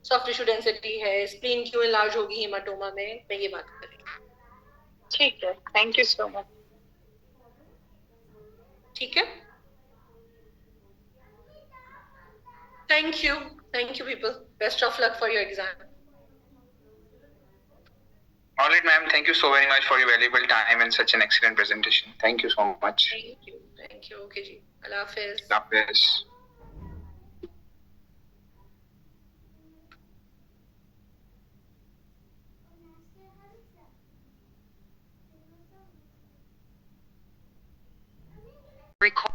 सॉफ्ट टिश्यू डेंसिटी है, स्प्लीन क्यों इनलार्ज होगी हिमाटोमा में, मैं ये बात कर रही हूँ। ठीक है, थैंक यू सो मच। ठीक है, thank you people, best of luck for your exam. All right, ma'am. Thank you so very much for your valuable time and such an excellent presentation. Thank you so much. Thank you. Okay जी, अल्लाह हाफिज। Allah Hafiz. Record